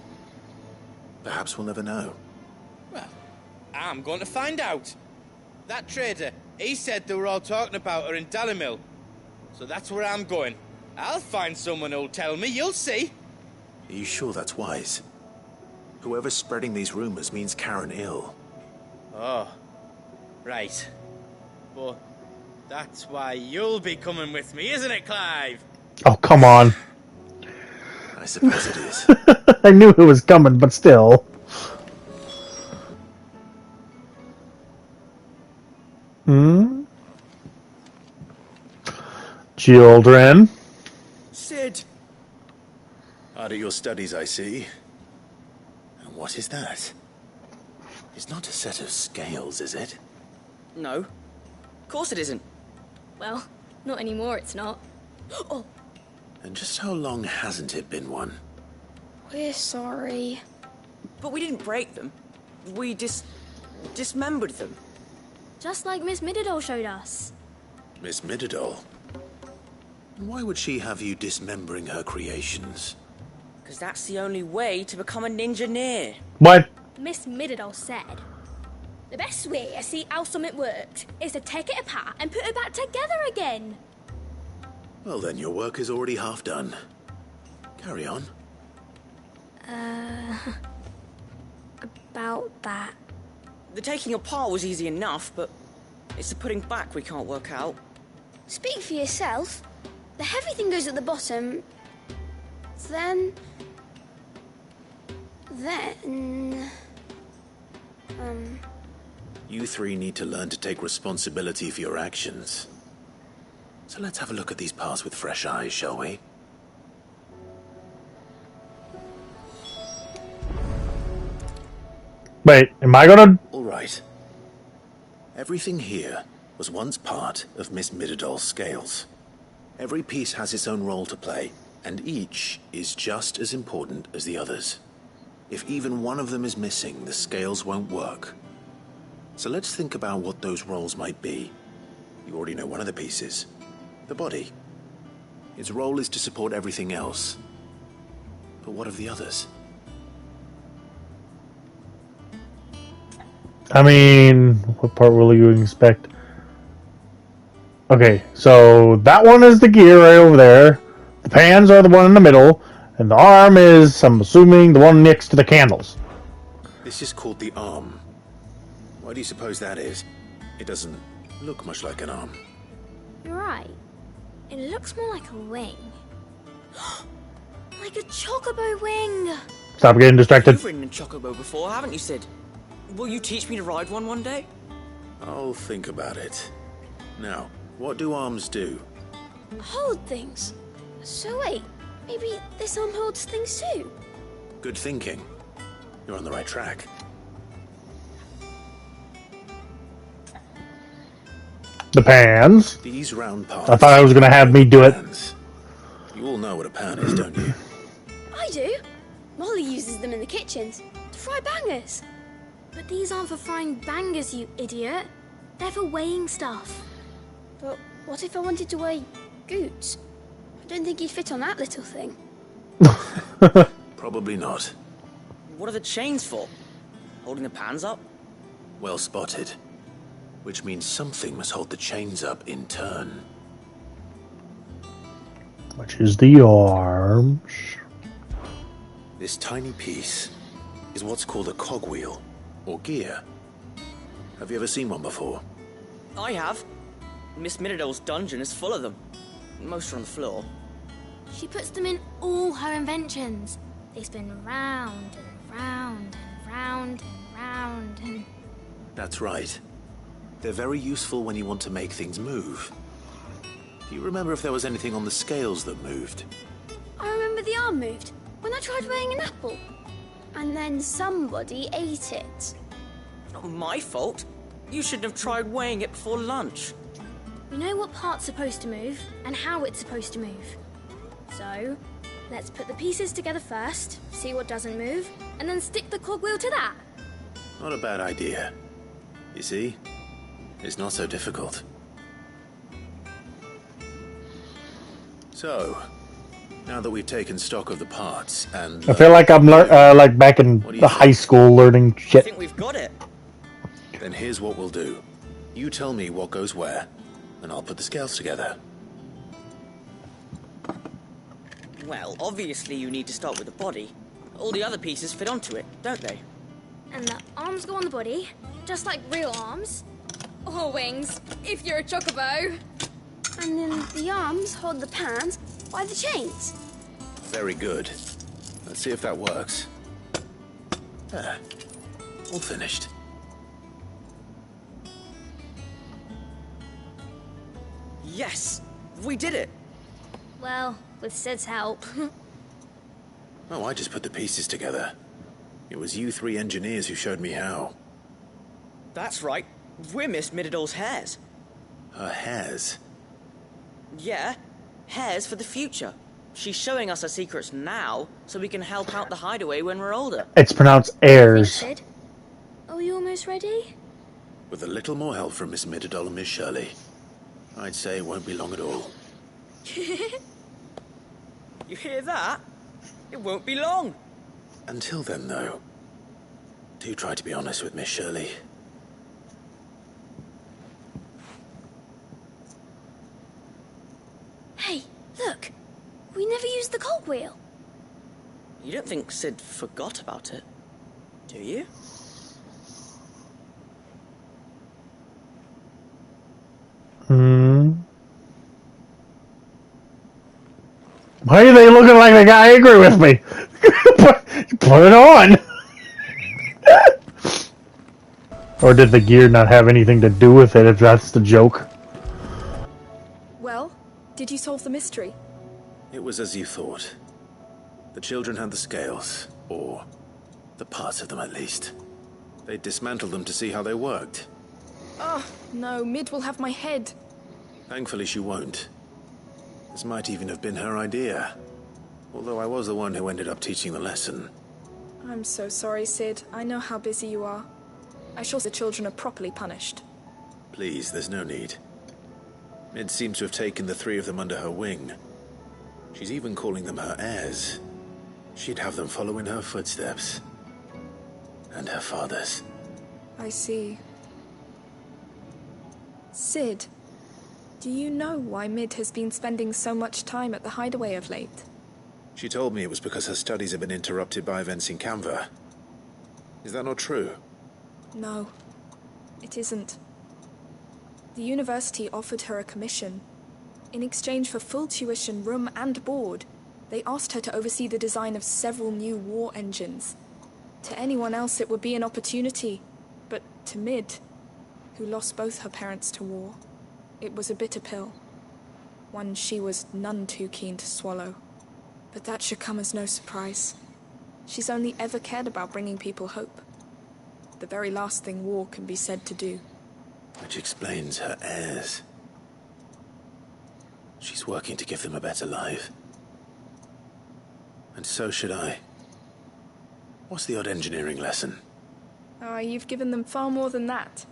Perhaps we'll never know. Well, I'm going to find out. That trader, he said they were all talking about her in Dalimil. So that's where I'm going. I'll find someone who'll tell me, you'll see. Are you sure that's wise? Whoever's spreading these rumors means Karen ill. Oh, right. But that's why you'll be coming with me, isn't it, Clive? Oh, come on. I suppose it is. I knew it was coming, but still. Children. Sid! Hard at your studies, I see. And what is that? It's not a set of scales, is it? No. Of course it isn't. Well, not anymore, it's not. Oh, And just how long hasn't it been one? we're sorry. But we didn't break them. We dismembered them. Just like Miss Mididol showed us. Miss Mididol? Why would she have you dismembering her creations? Because that's the only way to become a ninja-neer. What? Miss Mididol said, the best way to see how something worked is to take it apart and put it back together again. Well then, your work is already half done. Carry on. About that. The taking apart was easy enough, but it's the putting back we can't work out. Speak for yourself. The heavy thing goes at the bottom. Then... You three need to learn to take responsibility for your actions. So let's have a look at these parts with fresh eyes, shall we? Wait, am I gonna... All right. Everything here was once part of Miss Mididol's scales. Every piece has its own role to play, and each is just as important as the others. If even one of them is missing, the scales won't work. So let's think about what those roles might be. You already know one of the pieces. The body. Its role is to support everything else. But what of the others? I mean, what part will you expect? Okay, so that one is the gear right over there. The pans are the one in the middle. And the arm is, I'm assuming, the one next to the candles. This is called the arm. Why do you suppose that is? It doesn't look much like an arm. You're right. It looks more like a wing. Like a chocobo wing. Stop getting distracted. You've ridden a chocobo before, haven't you, Sid? Will you teach me to ride one day? I'll think about it. Now, what do arms do? Hold things. So wait, maybe this arm holds things too? Good thinking. You're on the right track. The pans. These round parts. I thought I was going to have me do it. You all know what a pan is, don't you? I do. Molly uses them in the kitchens to fry bangers. But these aren't for frying bangers, you idiot. They're for weighing stuff. But what if I wanted to weigh goods? I don't think he'd fit on that little thing. Probably not. What are the chains for? Holding the pans up? Well spotted. Which means something must hold the chains up in turn. Which is the arms. This tiny piece is what's called a cogwheel, or gear. Have you ever seen one before? I have. Miss Mididol's dungeon is full of them. Most are on the floor. She puts them in all her inventions. They spin round and round and round and round and... That's right. They're very useful when you want to make things move. Do you remember if there was anything on the scales that moved? I remember the arm moved when I tried weighing an apple. And then somebody ate it. Not my fault. You shouldn't have tried weighing it before lunch. We know what part's supposed to move and how it's supposed to move. So, let's put the pieces together first, see what doesn't move, and then stick the cogwheel to that. Not a bad idea. You see? It's not so difficult. So, now that we've taken stock of the parts and... I feel like I'm like back in the high school learning shit. I think we've got it. Then here's what we'll do. You tell me what goes where, and I'll put the scales together. Well, obviously you need to start with the body. All the other pieces fit onto it, don't they? And the arms go on the body, just like real arms. Or wings, if you're a chocobo. And then the arms hold the pans by the chains. Very good. Let's see if that works. There. All finished. Yes! We did it! Well, with Sid's help. Oh, I just put the pieces together. It was you three engineers who showed me how. That's right. We're Miss Mididol's hairs. Her hairs? Yeah, hairs for the future. She's showing us her secrets now, so we can help out the hideaway when we're older. It's pronounced heirs. Sid, are you almost ready? With a little more help from Miss Mididol and Miss Shirley, I'd say it won't be long at all. You hear that? It won't be long. Until then, though, do try to be honest with Miss Shirley. Hey, look. We never used the cogwheel. You don't think Sid forgot about it, do you? Why are they looking like they got angry with me? Put it on! Or did the gear not have anything to do with it, if that's the joke? Well, did you solve the mystery? It was as you thought. The children had the scales, or the parts of them at least. They dismantled them to see how they worked. Oh, no, Mid will have my head. Thankfully she won't. This might even have been her idea. Although I was the one who ended up teaching the lesson. I'm so sorry, Sid. I know how busy you are. I shall the children are properly punished. Please, there's no need. Mid seems to have taken the three of them under her wing. She's even calling them her heirs. She'd have them follow in her footsteps. And her father's. I see. Sid, do you know why Mid has been spending so much time at the hideaway of late? She told me it was because her studies have been interrupted by events in Canva. Is that not true? No, it isn't. The university offered her a commission. In exchange for full tuition, room and board, they asked her to oversee the design of several new war engines. To anyone else it would be an opportunity, but to Mid, who lost both her parents to war, it was a bitter pill. One she was none too keen to swallow. But that should come as no surprise. She's only ever cared about bringing people hope. The very last thing war can be said to do. Which explains her heirs. She's working to give them a better life. And so should I. What's the odd engineering lesson? Oh, you've given them far more than that.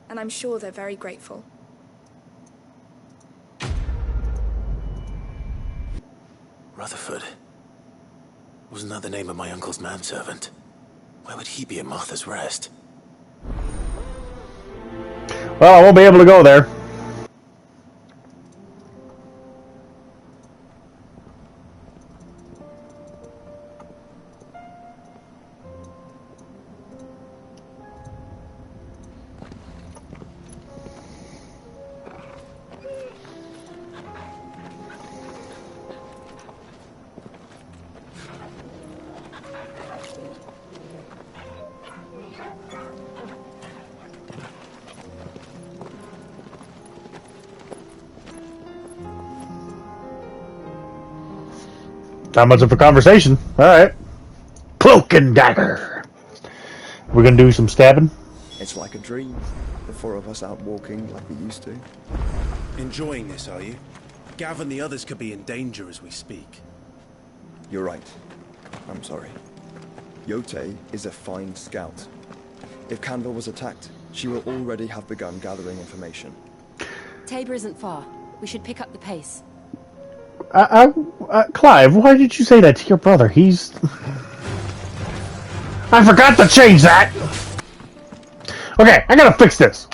And I'm sure they're very grateful. Rutherford. Wasn't that the name of my uncle's manservant? Where would he be at Martha's Rest? Well, I won't be able to go there. Not much of a conversation. Alright. Cloak and dagger. We're gonna do some stabbing. It's like a dream. The four of us out walking like we used to. Enjoying this, are you? Gav and the others could be in danger as we speak. You're right. I'm sorry. Yote is a fine scout. If Canville was attacked, she will already have begun gathering information. Tabor isn't far. We should pick up the pace. Clive, why did you say that to your brother? He's... I forgot to change that! Okay, I gotta fix this.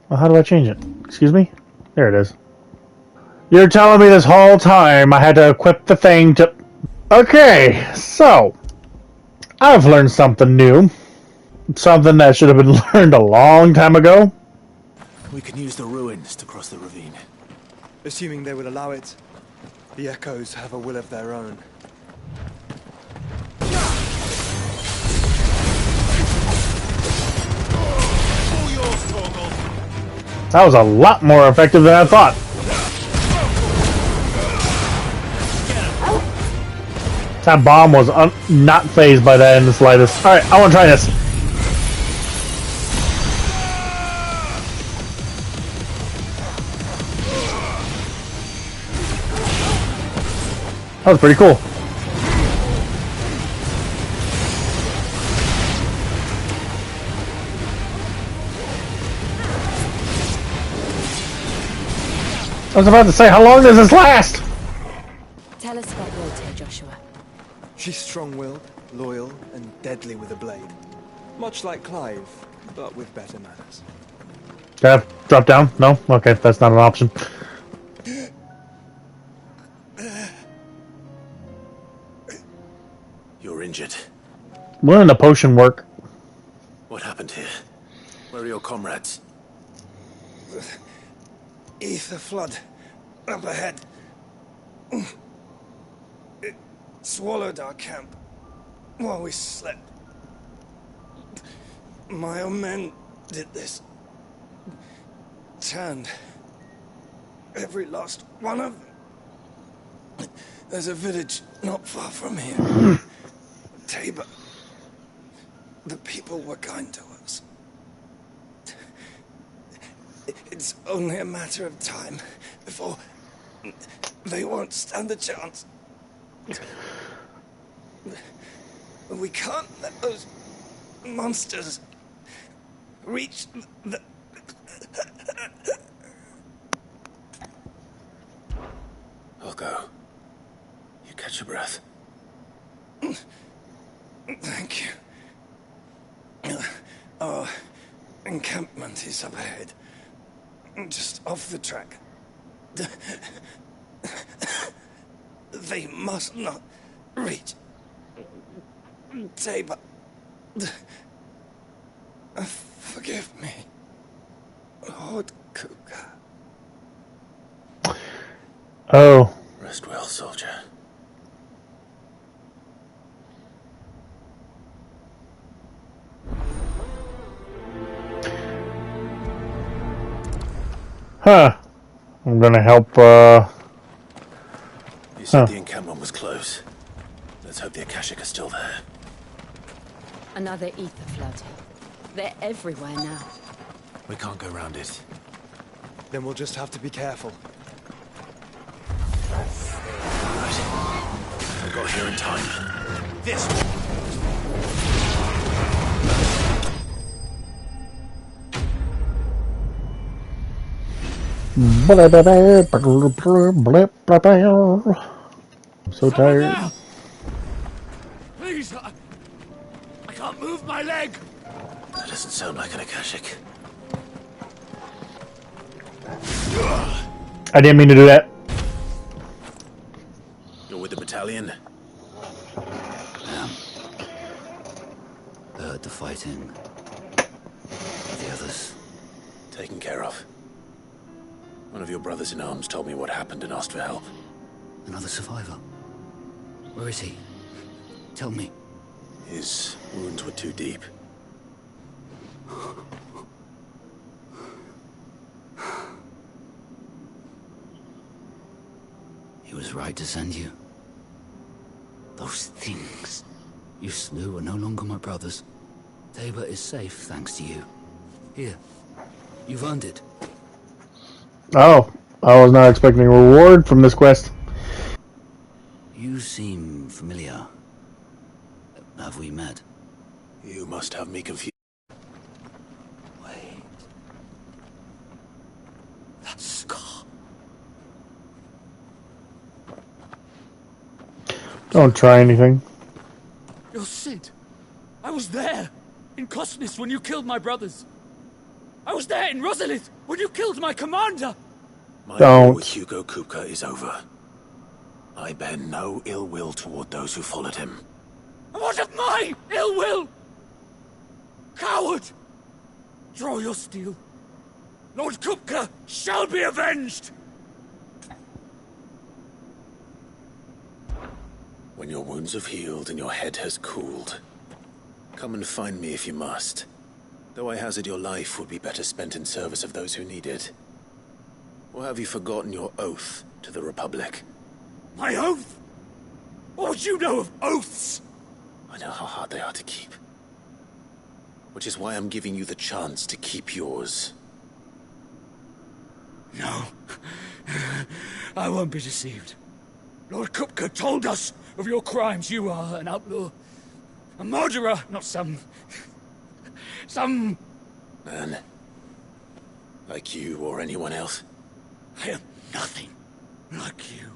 Well, how do I change it? Excuse me? There it is. You're telling me this whole time I had to equip the thing to... Okay, so... I've learned something new. Something that should have been learned a long time ago. We can use the ruins to cross the ravine. Assuming they would allow it. The Echoes have a will of their own. That was a lot more effective than I thought. That bomb was not phased by that in the slightest. Alright, I want to try this. That was pretty cool. I was about to say, how long does this last? Tell us about Yote, Joshua. She's strong-willed, loyal, and deadly with a blade. Much like Clive, but with better manners. Can I drop down? No? Okay, that's not an option. You're injured. Wouldn't a potion work? What happened here? Where are your comrades? Ether flood. Up ahead. It swallowed our camp while we slept. My own men did this. Turned every last one of them. There's a village not far from here. Tabor. The people were kind to us. It's only a matter of time before they won't stand a chance. We can't let those monsters reach the... I'll go. You catch your breath. Thank you. Our encampment is up ahead. Just off the track. They must not reach Tabor. Forgive me, Lord Kuka. Oh. Rest well, soldier. Huh. I'm gonna help, You said the encampment was close. Let's hope the Akashic are still there. Another ether flood. They're everywhere now. We can't go round it. Then we'll just have to be careful. I got here in time. This I'm so tired. Please, I can't move my leg. That doesn't sound like an Akashic. I didn't mean to do that. You're with the battalion? Heard the fighting. The others. Taken care of. One of your brothers in arms told me what happened and asked for help. Another survivor. Where is he? Tell me. His wounds were too deep. He was right to send you. Those things. You slew are no longer my brothers. Tabor is safe thanks to you. Here, you've earned it. Oh, I was not expecting a reward from this quest. You seem familiar. Have we met? You must have me confused. Wait. That scar. Don't try anything. You're Cid. I was there, in Cosnis when you killed my brothers. I was there in Rosalith when you killed my commander. My war with Hugo Kupka is over. I bear no ill will toward those who followed him. And what of my ill will? Coward! Draw your steel. Lord Kupka shall be avenged! When your wounds have healed and your head has cooled, come and find me if you must. Though I hazard your life would be better spent in service of those who need it. Or have you forgotten your oath to the Republic? My oath? What would you know of oaths? I know how hard they are to keep. Which is why I'm giving you the chance to keep yours. No. I won't be deceived. Lord Kupka told us of your crimes. You are an outlaw. A murderer, not some Man. Like you or anyone else. I am nothing like you.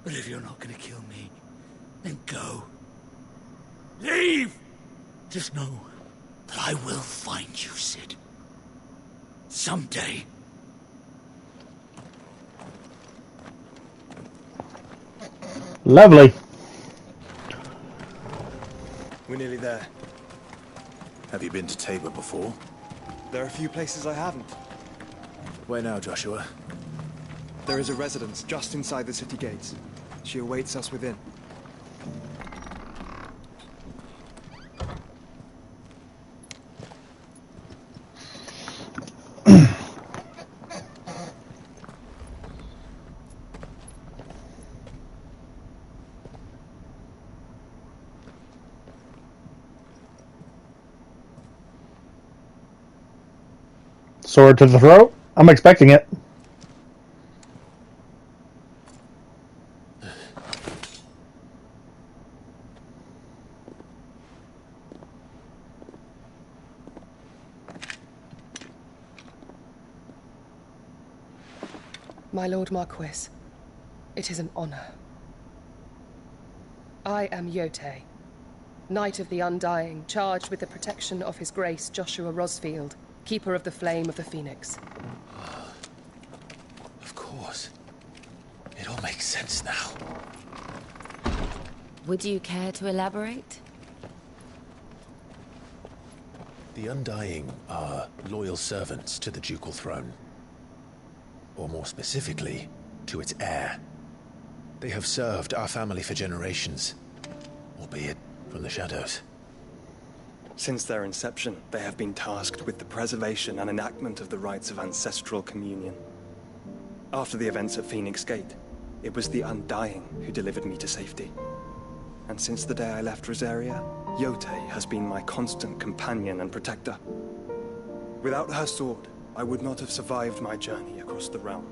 But if you're not gonna kill me, then go. Leave! Just know that I will find you, Cid. Someday. Lovely. We're nearly there. Have you been to Tabor before? There are a few places I haven't. Where now, Joshua? There is a residence just inside the city gates. She awaits us within. Sword to the throat? I'm expecting it. My Lord Marquis, it is an honor. I am Yotei, Knight of the Undying, charged with the protection of His Grace Joshua Rosfield, Keeper of the Flame of the Phoenix. Of course. It all makes sense now. Would you care to elaborate? The Undying are loyal servants to the ducal throne. Or more specifically, to its heir. They have served our family for generations, albeit from the shadows. Since their inception, they have been tasked with the preservation and enactment of the rites of ancestral communion. After the events at Phoenix Gate, it was the Undying who delivered me to safety. And since the day I left Rosaria, Yotei has been my constant companion and protector. Without her sword, I would not have survived my journey across the realm.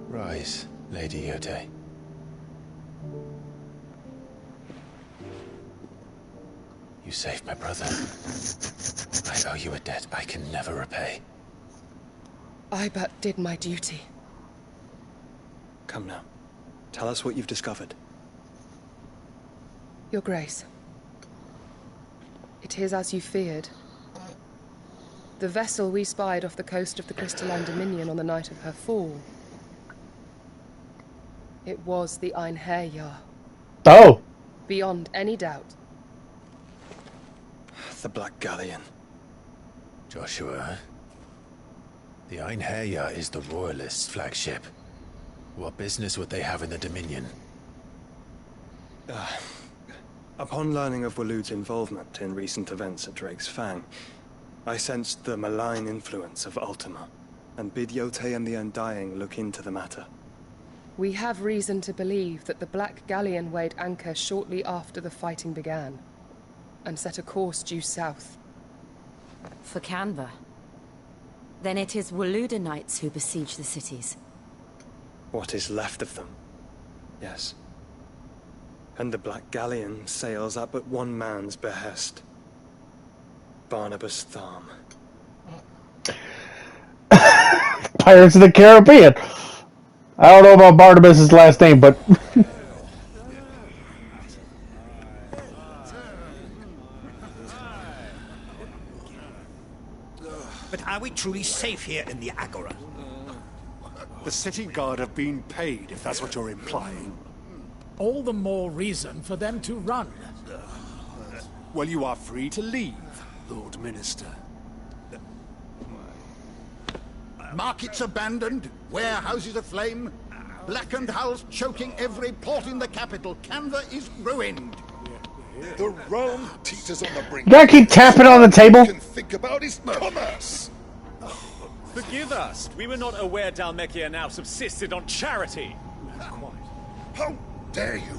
Rise, Lady Yotei. You saved my brother. I owe you a debt I can never repay. I but did my duty. Come now. Tell us what you've discovered. Your Grace. It is as you feared. The vessel we spied off the coast of the Crystalline Dominion on the night of her fall. It was the Einherjar. Oh! Beyond any doubt. The Black Galleon. Joshua, the Einherjar is the Royalists' flagship. What business would they have in the Dominion? Upon learning of Waloed's involvement in recent events at Drake's Fang, I sensed the malign influence of Ultima, and bid Yotei and the Undying look into the matter. We have reason to believe that the Black Galleon weighed anchor shortly after the fighting began, and set a course due south. For Canva. Then it is Waluda knights who besiege the cities. What is left of them? Yes. And the Black Galleon sails at but one man's behest. Barnabas Thom. Pirates of the Caribbean. I don't know about Barnabas's last name, but But are we truly safe here in the Agora? The city guard have been paid, if that's what you're implying. All the more reason for them to run. Well, you are free to leave, Lord Minister. Markets abandoned, warehouses aflame, blackened hulls choking every port in the capital. Canva is ruined. The realm teeters on the brink. You gotta keep tapping on the table. Can think about his commerce. Forgive us. We were not aware Dhalmekia now subsisted on charity. How dare you?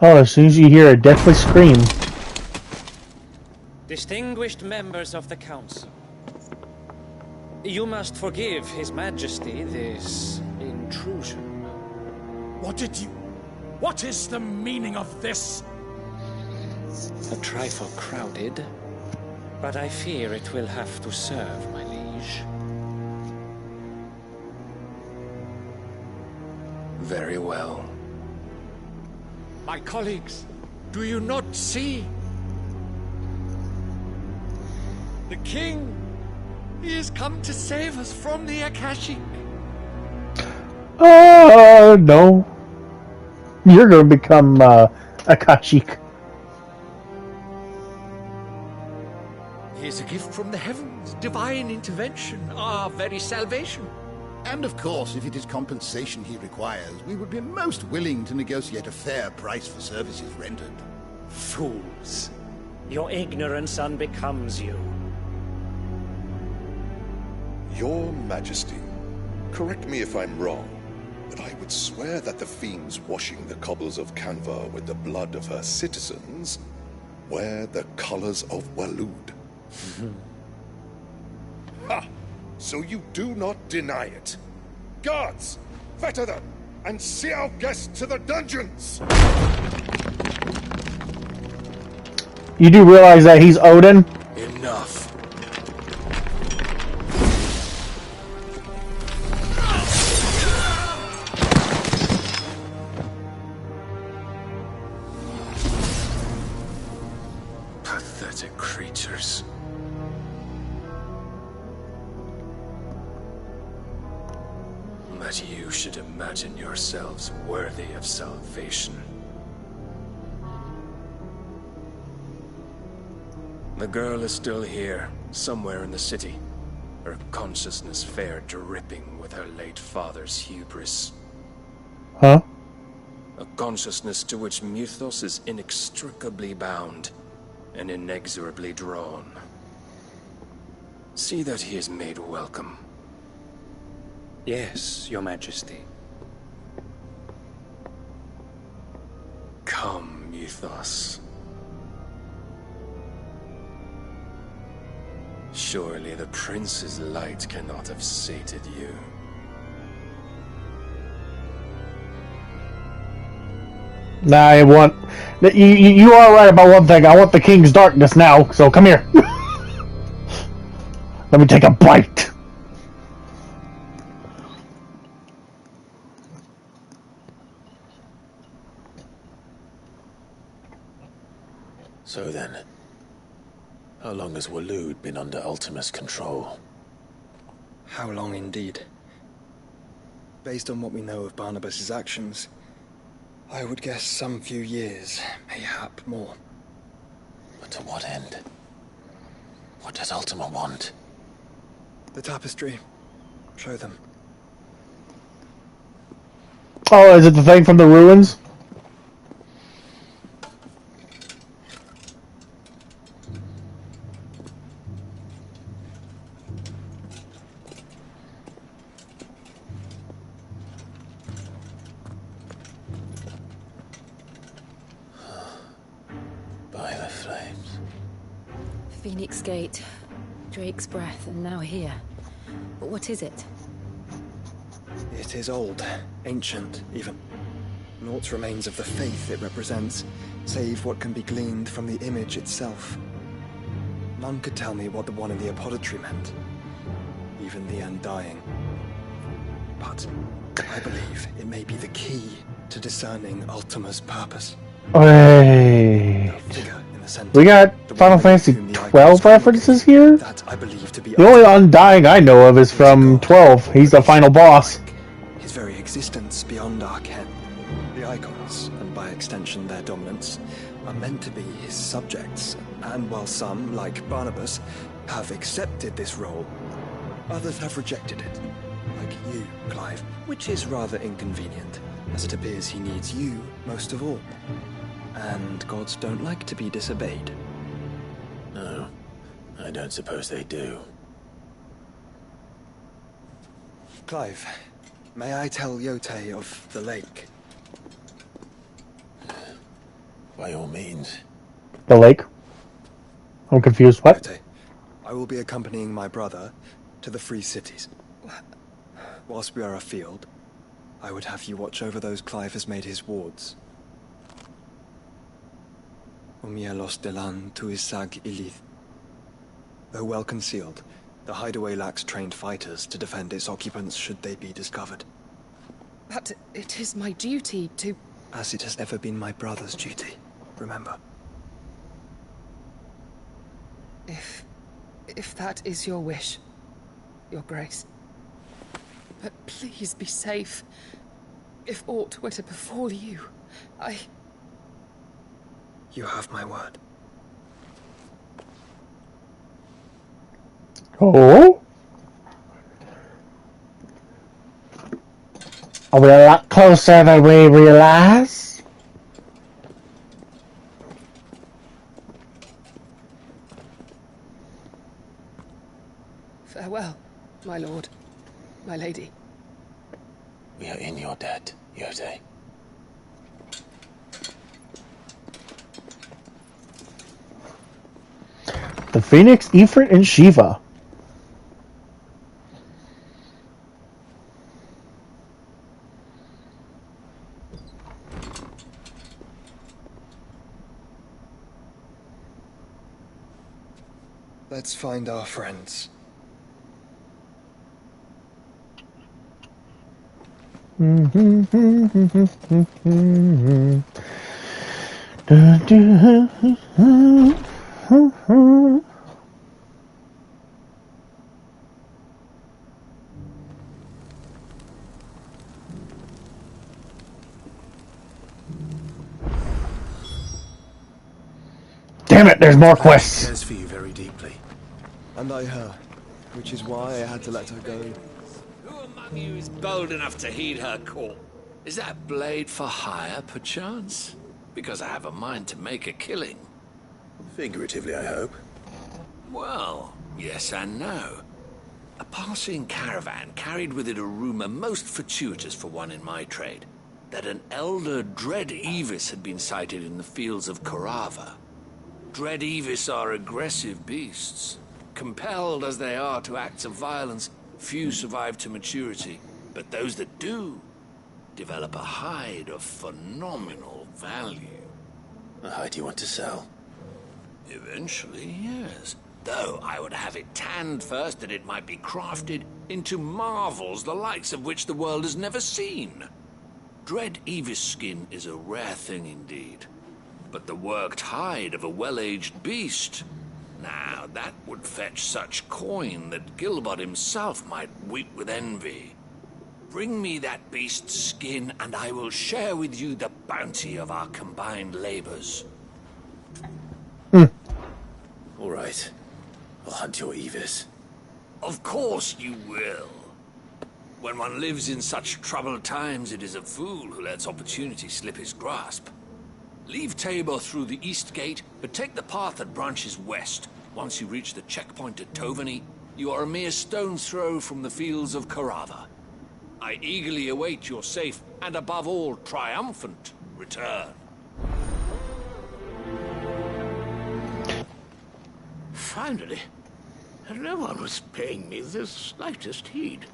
oh, as soon as you hear a deathly scream, Distinguished members of the Council, you must forgive His Majesty this intrusion. What is the meaning of this? A trifle crowded, but I fear it will have to serve, my liege. Very well. My colleagues, do you not see? The king, he has come to save us from the Akashic. no. You're gonna become Akashic. He is a gift from the heavens, divine intervention, our very salvation. And of course, if it is compensation he requires, we would be most willing to negotiate a fair price for services rendered. Fools. Your ignorance unbecomes you. Your Majesty, correct me if I'm wrong, but I would swear that the fiends washing the cobbles of Canva with the blood of her citizens wear the colors of Waloed. Ha! So you do not deny it. Guards, fetter them, and see our guests to the dungeons! You do realize that he's Odin? Enough. Pathetic creatures. That you should imagine yourselves worthy of salvation. The girl is still here, somewhere in the city. Her consciousness fair dripping with her late father's hubris. Huh? A consciousness to which Mythos is inextricably bound and inexorably drawn. See that he is made welcome. Yes, Your Majesty. Come, Mythos. Surely the prince's light cannot have sated you. Nah, I want... You are right about one thing. I want the king's darkness now, so come here. Let me take a bite. So then, how long has Waloed been under Ultima's control? How long indeed? Based on what we know of Barnabas's actions, I would guess some few years, mayhap more. But to what end? What does Ultima want? The tapestry. Show them. Oh, is it the thing from the ruins? Phoenix Gate, Drake's Breath, and now here. But what is it? It is old, ancient, even. Naught remains of the faith it represents, save what can be gleaned from the image itself. None could tell me what the one in the apothecary meant, even the Undying. But I believe it may be the key to discerning Ultima's purpose. Wait. We got Final Fantasy 12 references here? The only Undying I know of is from 12. He's the final boss. His very existence beyond our ken. The Icons, and by extension their dominants, are meant to be his subjects, and while some, like Barnabas, have accepted this role, others have rejected it. Like you, Clive, which is rather inconvenient, as it appears he needs you most of all. And gods don't like to be disobeyed. No, I don't suppose they do. Clive, may I tell Yotei of the lake? By all means. The lake? I'm confused. What? Yotei, I will be accompanying my brother to the Free Cities. Whilst we are afield, I would have you watch over those Clive has made his wards. Umielos delan tuisag ilith. Though well concealed, the hideaway lacks trained fighters to defend its occupants should they be discovered. But it is my duty to... As it has ever been my brother's duty, remember. If that is your wish, Your Grace. But please be safe. If aught were to befall you, You have my word. Oh? Are we a lot closer than we realize? Farewell, my lord, my lady. We are in your debt, Yotei. The Phoenix, Ifrit, and Shiva. Let's find our friends. Damn it, there's more quests. Cares for you very deeply. And I her, which is why I had to let her go. Who among you is bold enough to heed her call? Is that blade for hire, perchance? Because I have a mind to make a killing. Figuratively, I hope. Well, yes and no. A passing caravan carried with it a rumor most fortuitous for one in my trade, that an elder Dread Evis had been sighted in the fields of Korava. Dread Evis are aggressive beasts. Compelled as they are to acts of violence, few survive to maturity, but those that do develop a hide of phenomenal value. A hide you want to sell? Eventually, yes. Though I would have it tanned first that it might be crafted into marvels the likes of which the world has never seen. Dread Evis skin is a rare thing indeed. But the worked hide of a well-aged beast, now that would fetch such coin that Gilbert himself might weep with envy. Bring me that beast's skin, and I will share with you the bounty of our combined labors. All right. I'll hunt your Evis. Of course you will. When one lives in such troubled times, it is a fool who lets opportunity slip his grasp. Leave Tabor through the east gate, but take the path that branches west. Once you reach the checkpoint at Tovani, you are a mere stone's throw from the fields of Korava. I eagerly await your safe, and above all, triumphant return. finally. And no one was paying me the slightest heed.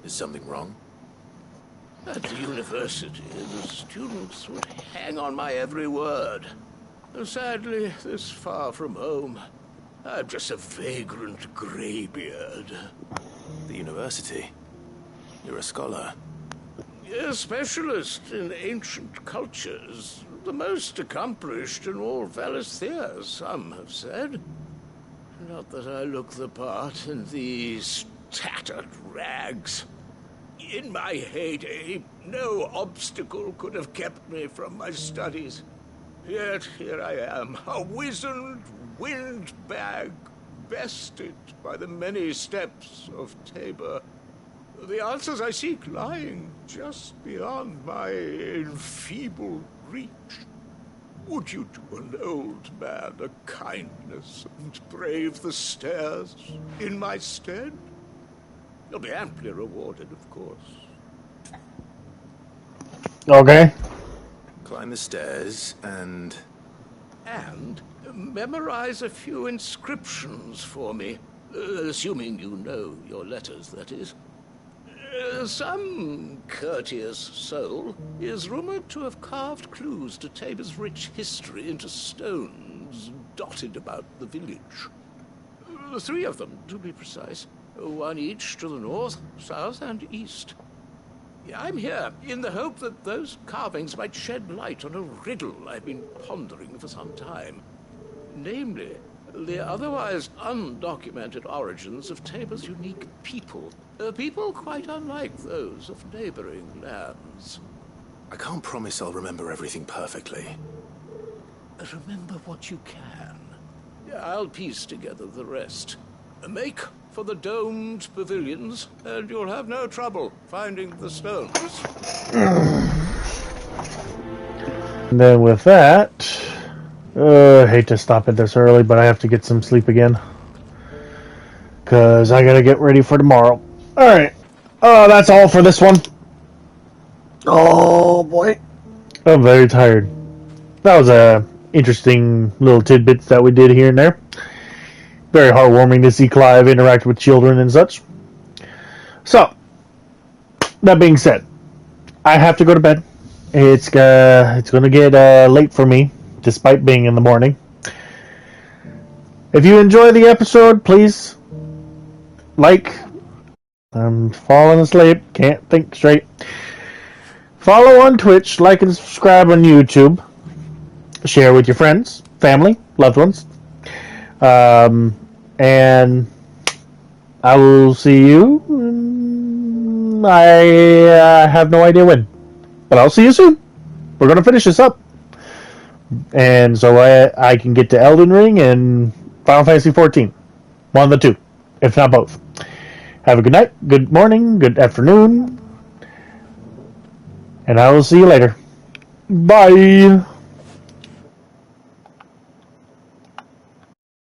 Is something wrong? At the university, the students would hang on my every word. Sadly, this far from home, I'm just a vagrant greybeard. The university? You're a scholar. A specialist in ancient cultures. The most accomplished in all Valisthea, some have said. Not that I look the part in these tattered rags. In my heyday, no obstacle could have kept me from my studies. Yet here I am, a wizened windbag, bested by the many steps of Tabor. The answers I seek lying just beyond my enfeebled reach. Would you do an old man a kindness and brave the stairs in my stead? You'll be amply rewarded, of course. Okay. Climb the stairs and memorize a few inscriptions for me, assuming you know your letters, that is. Some courteous soul is rumored to have carved clues to Tabor's rich history into stones dotted about the village. 3 of them, to be precise. 1 each to the north, south, and east. I'm here in the hope that those carvings might shed light on a riddle I've been pondering for some time. Namely, the otherwise undocumented origins of Tabor's unique people. People quite unlike those of neighboring lands. I can't promise I'll remember everything perfectly. Remember what you can. I'll piece together the rest. Make for the domed pavilions, and you'll have no trouble finding the stones. And then with that, I hate to stop it this early, but I have to get some sleep again. Because I gotta get ready for tomorrow. Alright. That's all for this one. Oh, boy. I'm very tired. That was a interesting little tidbits that we did here and there. Very heartwarming to see Clive interact with children and such. So, that being said, I have to go to bed. It's going to get late for me, despite being in the morning. If you enjoy the episode, please like. I'm falling asleep. Can't think straight. Follow on Twitch, like and subscribe on YouTube. Share with your friends, family, loved ones. And I will see you. I have no idea when, but I'll see you soon. We're going to finish this up. And so I can get to Elden Ring and Final Fantasy XIV. One of the two, if not both. Have a good night, good morning, good afternoon. And I will see you later. Bye.